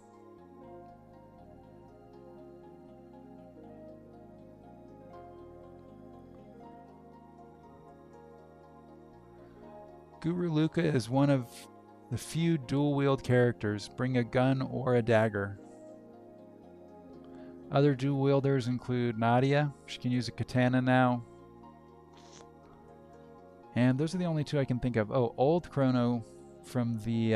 Guru Luca is one of the few dual-wield characters. Bring a gun or a dagger. Other dual-wielders include Nadia. She can use a katana now. And those are the only two I can think of. Oh, old Chrono from the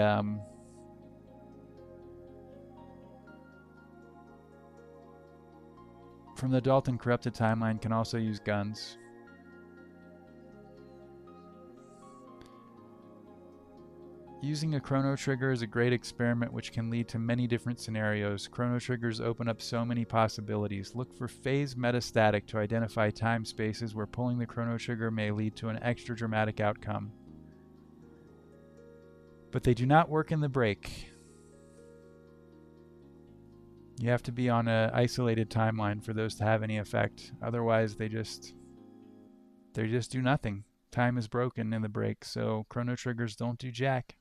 Dalton Corrupted timeline can also use guns. Using a Chrono Trigger is a great experiment which can lead to many different scenarios. Chrono Triggers open up so many possibilities. Look for phase metastatic to identify time spaces where pulling the Chrono Trigger may lead to an extra dramatic outcome. But they do not work in the break. You have to be on an isolated timeline for those to have any effect. Otherwise, they just do nothing. Time is broken in the break, so Chrono Triggers don't do jack.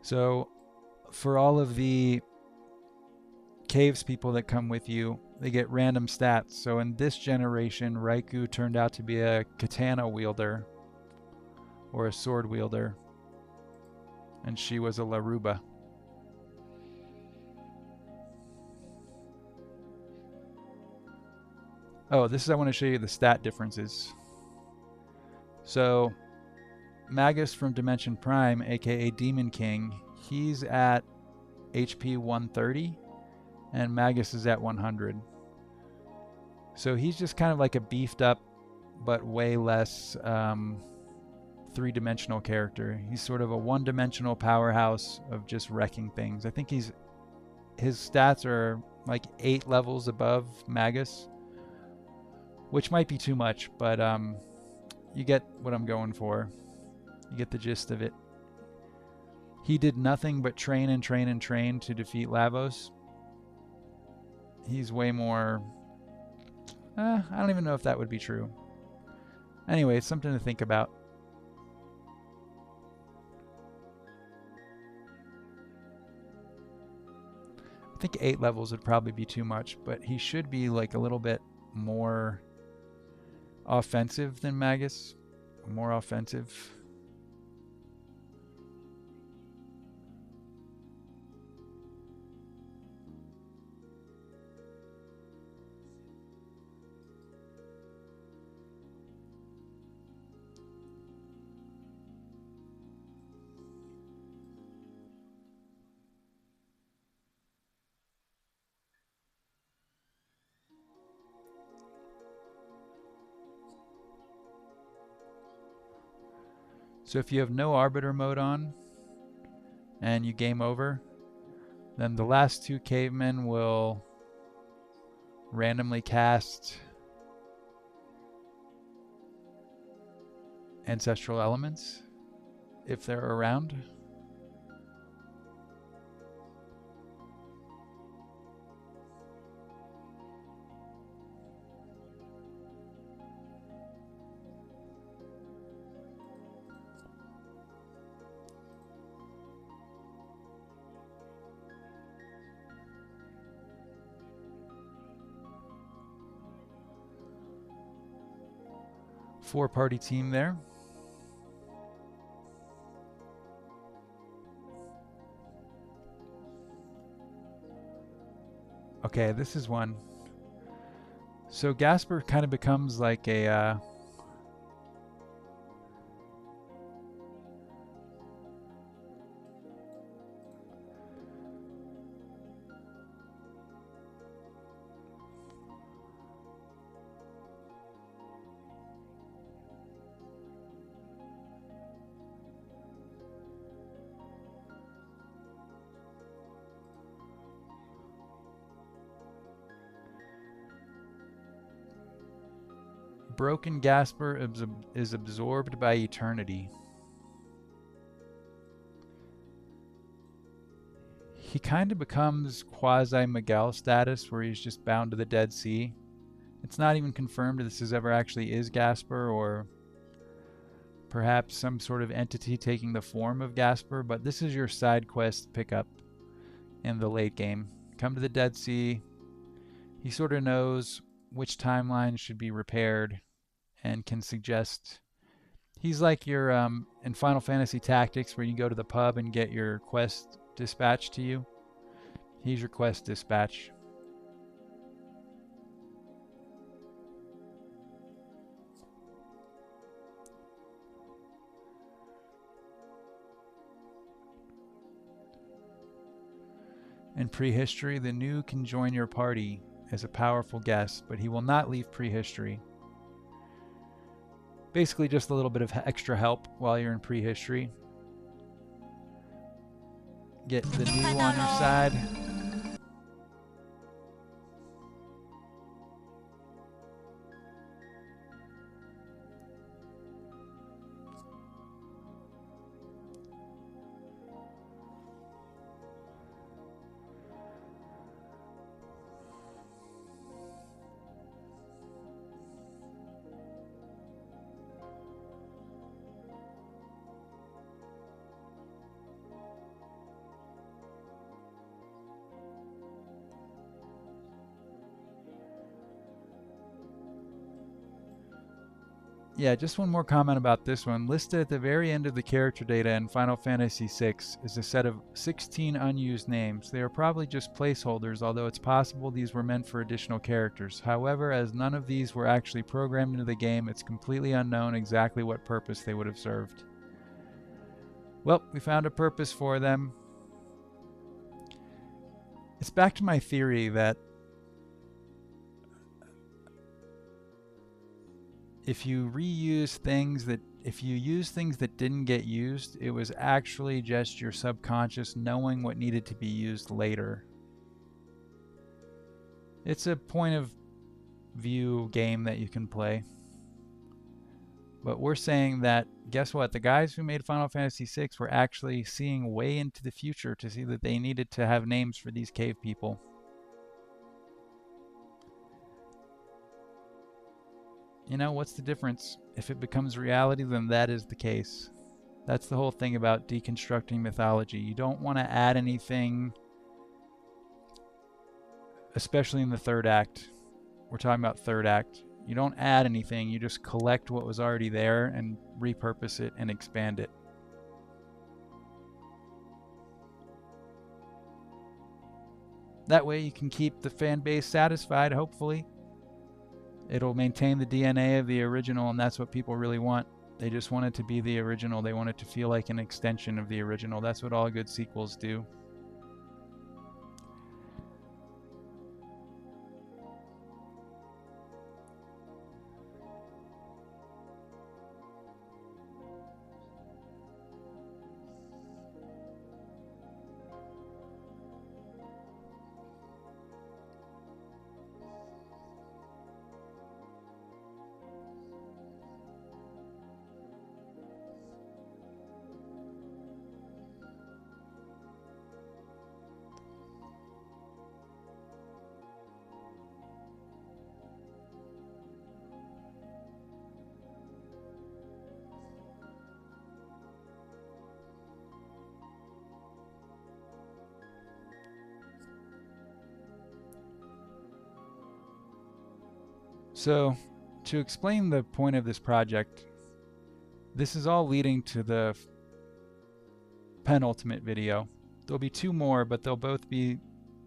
So for all of the caves people that come with you, they get random stats. So in this generation, Raikou turned out to be a katana wielder or a sword wielder, and she was a Laruba. Oh, I want to show you the stat differences. So Magus from Dimension Prime, aka Demon King, he's at HP 130 and Magus is at 100. So he's just kind of like a beefed up but way less three-dimensional character. He's sort of a one-dimensional powerhouse of just wrecking things. I think his stats are like 8 levels above Magus, which might be too much, but you get what I'm going for. You get the gist of it. He did nothing but train and train and train to defeat Lavos. He's way more... I don't even know if that would be true. Anyway, it's something to think about. I think 8 levels would probably be too much, but he should be like a little bit more offensive than Magus. More offensive. So if you have no Arbiter mode on and you game over, then the last 2 cavemen will randomly cast ancestral elements if they're around. Four-party team there. Okay, this is one. So Gasper kind of becomes like a broken Gasper is absorbed by eternity. He kind of becomes quasi-Miguel status, where he's just bound to the Dead Sea. It's not even confirmed if this ever actually is Gasper, or perhaps some sort of entity taking the form of Gasper, but this is your side quest pickup in the late game. Come to the Dead Sea. He sort of knows which timeline should be repaired and can suggest. He's like your in Final Fantasy Tactics, where you go to the pub and get your quest dispatched to you. He's your quest dispatch. In prehistory, the new can join your party as a powerful guest, but he will not leave prehistory. Basically just a little bit of extra help while you're in prehistory. Get the new on your side. Yeah, just one more comment about this one. Listed at the very end of the character data in Final Fantasy VI is a set of 16 unused names. They are probably just placeholders, although it's possible these were meant for additional characters. However, as none of these were actually programmed into the game, it's completely unknown exactly what purpose they would have served. Well, we found a purpose for them. It's back to my theory that if you use things that didn't get used, it was actually just your subconscious knowing what needed to be used later. It's a point of view game that you can play. But we're saying that, guess what? The guys who made Final Fantasy VI were actually seeing way into the future to see that they needed to have names for these cave people. You know, what's the difference? If it becomes reality, then that is the case. That's the whole thing about deconstructing mythology. You don't want to add anything, especially in the third act. We're talking about third act. You don't add anything, you just collect what was already there and repurpose it and expand it. That way you can keep the fan base satisfied, hopefully. It'll maintain the DNA of the original, and that's what people really want. They just want it to be the original. They want it to feel like an extension of the original. That's what all good sequels do. So, to explain the point of this project, this is all leading to the penultimate video. There'll be two more, but they'll both be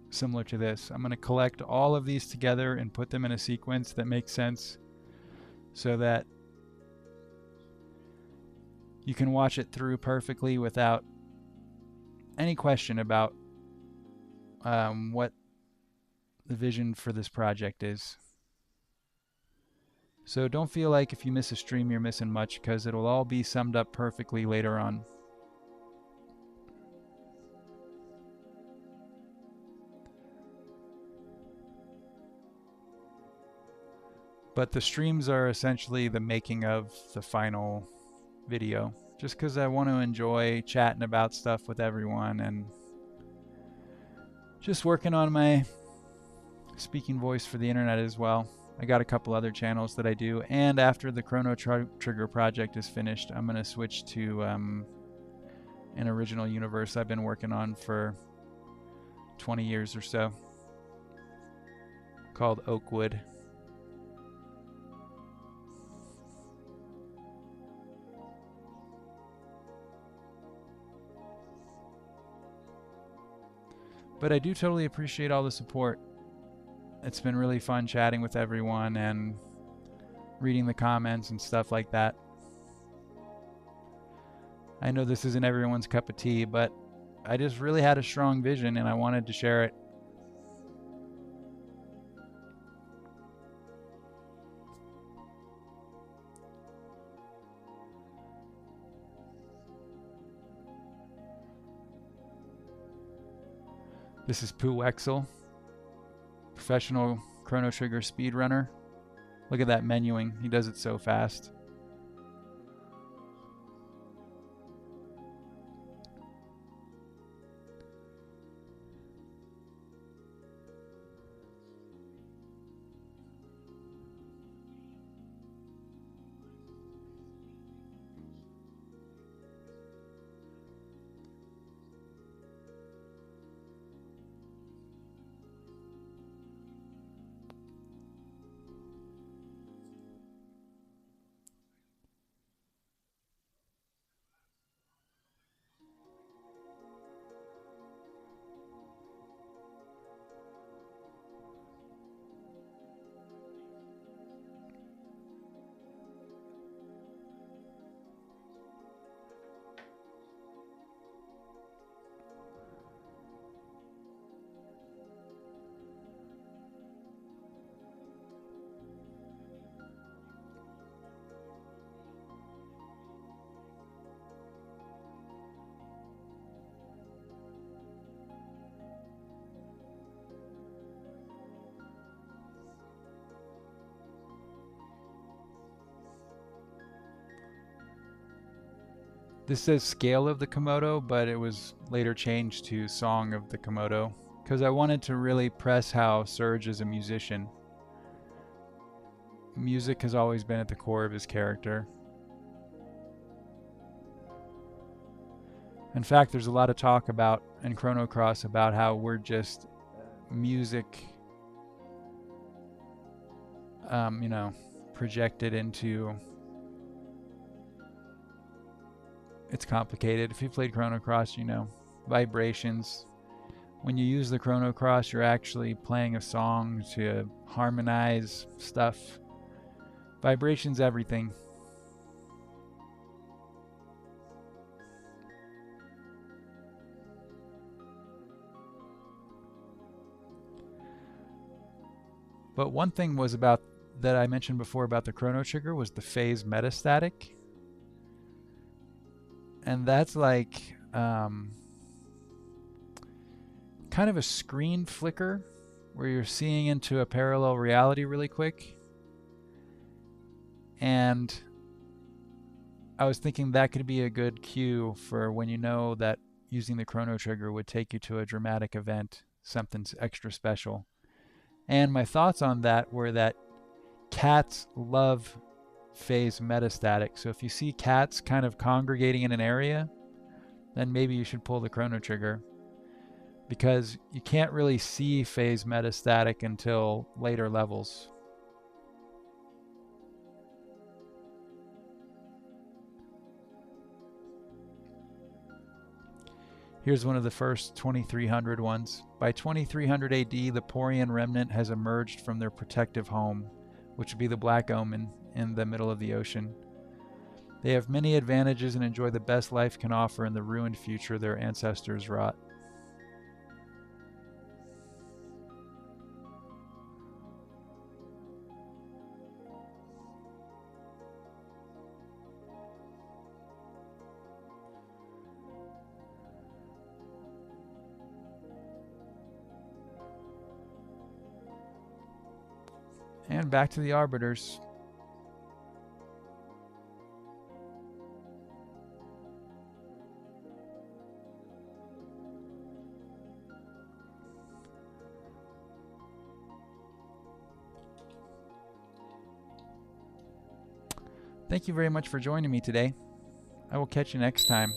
similar to this. I'm going to collect all of these together and put them in a sequence that makes sense so that you can watch it through perfectly without any question about what the vision for this project is. So don't feel like if you miss a stream you're missing much, because it'll all be summed up perfectly later on. But the streams are essentially the making of the final video, just because I want to enjoy chatting about stuff with everyone and just working on my speaking voice for the internet as well. I got a couple other channels that I do, and after the Chrono Trigger project is finished, I'm going to switch to an original universe I've been working on for 20 years or so, called Oakwood. But I do totally appreciate all the support. It's been really fun chatting with everyone and reading the comments and stuff like that. I know this isn't everyone's cup of tea, but I just really had a strong vision and I wanted to share it. This is Pooh Wexel, professional Chrono Trigger speedrunner. Look at that menuing. He does it so fast. This says Scale of the Komodo, but it was later changed to Song of the Komodo because I wanted to really press how Serge is a musician. Music has always been at the core of his character. In fact, there's a lot of talk about in Chrono Cross about how we're just music, projected into. It's complicated. If you played Chrono Cross, you know, vibrations. When you use the Chrono Cross, you're actually playing a song to harmonize stuff. Vibrations, everything. But one thing was about that I mentioned before about the Chrono Trigger was the phase metastatic. And that's like kind of a screen flicker where you're seeing into a parallel reality really quick. And I was thinking that could be a good cue for when you know that using the Chrono Trigger would take you to a dramatic event, something extra special. And my thoughts on that were that cats love phase metastatic. So if you see cats kind of congregating in an area, then maybe you should pull the Chrono Trigger, because you can't really see phase metastatic until later levels. Here's one of the first 2300 ones. By 2300 AD, the Porian remnant has emerged from their protective home, which would be the Black Omen in the middle of the ocean. They have many advantages and enjoy the best life can offer in the ruined future their ancestors wrought. And back to the Arbiters. Thank you very much for joining me today. I will catch you next time.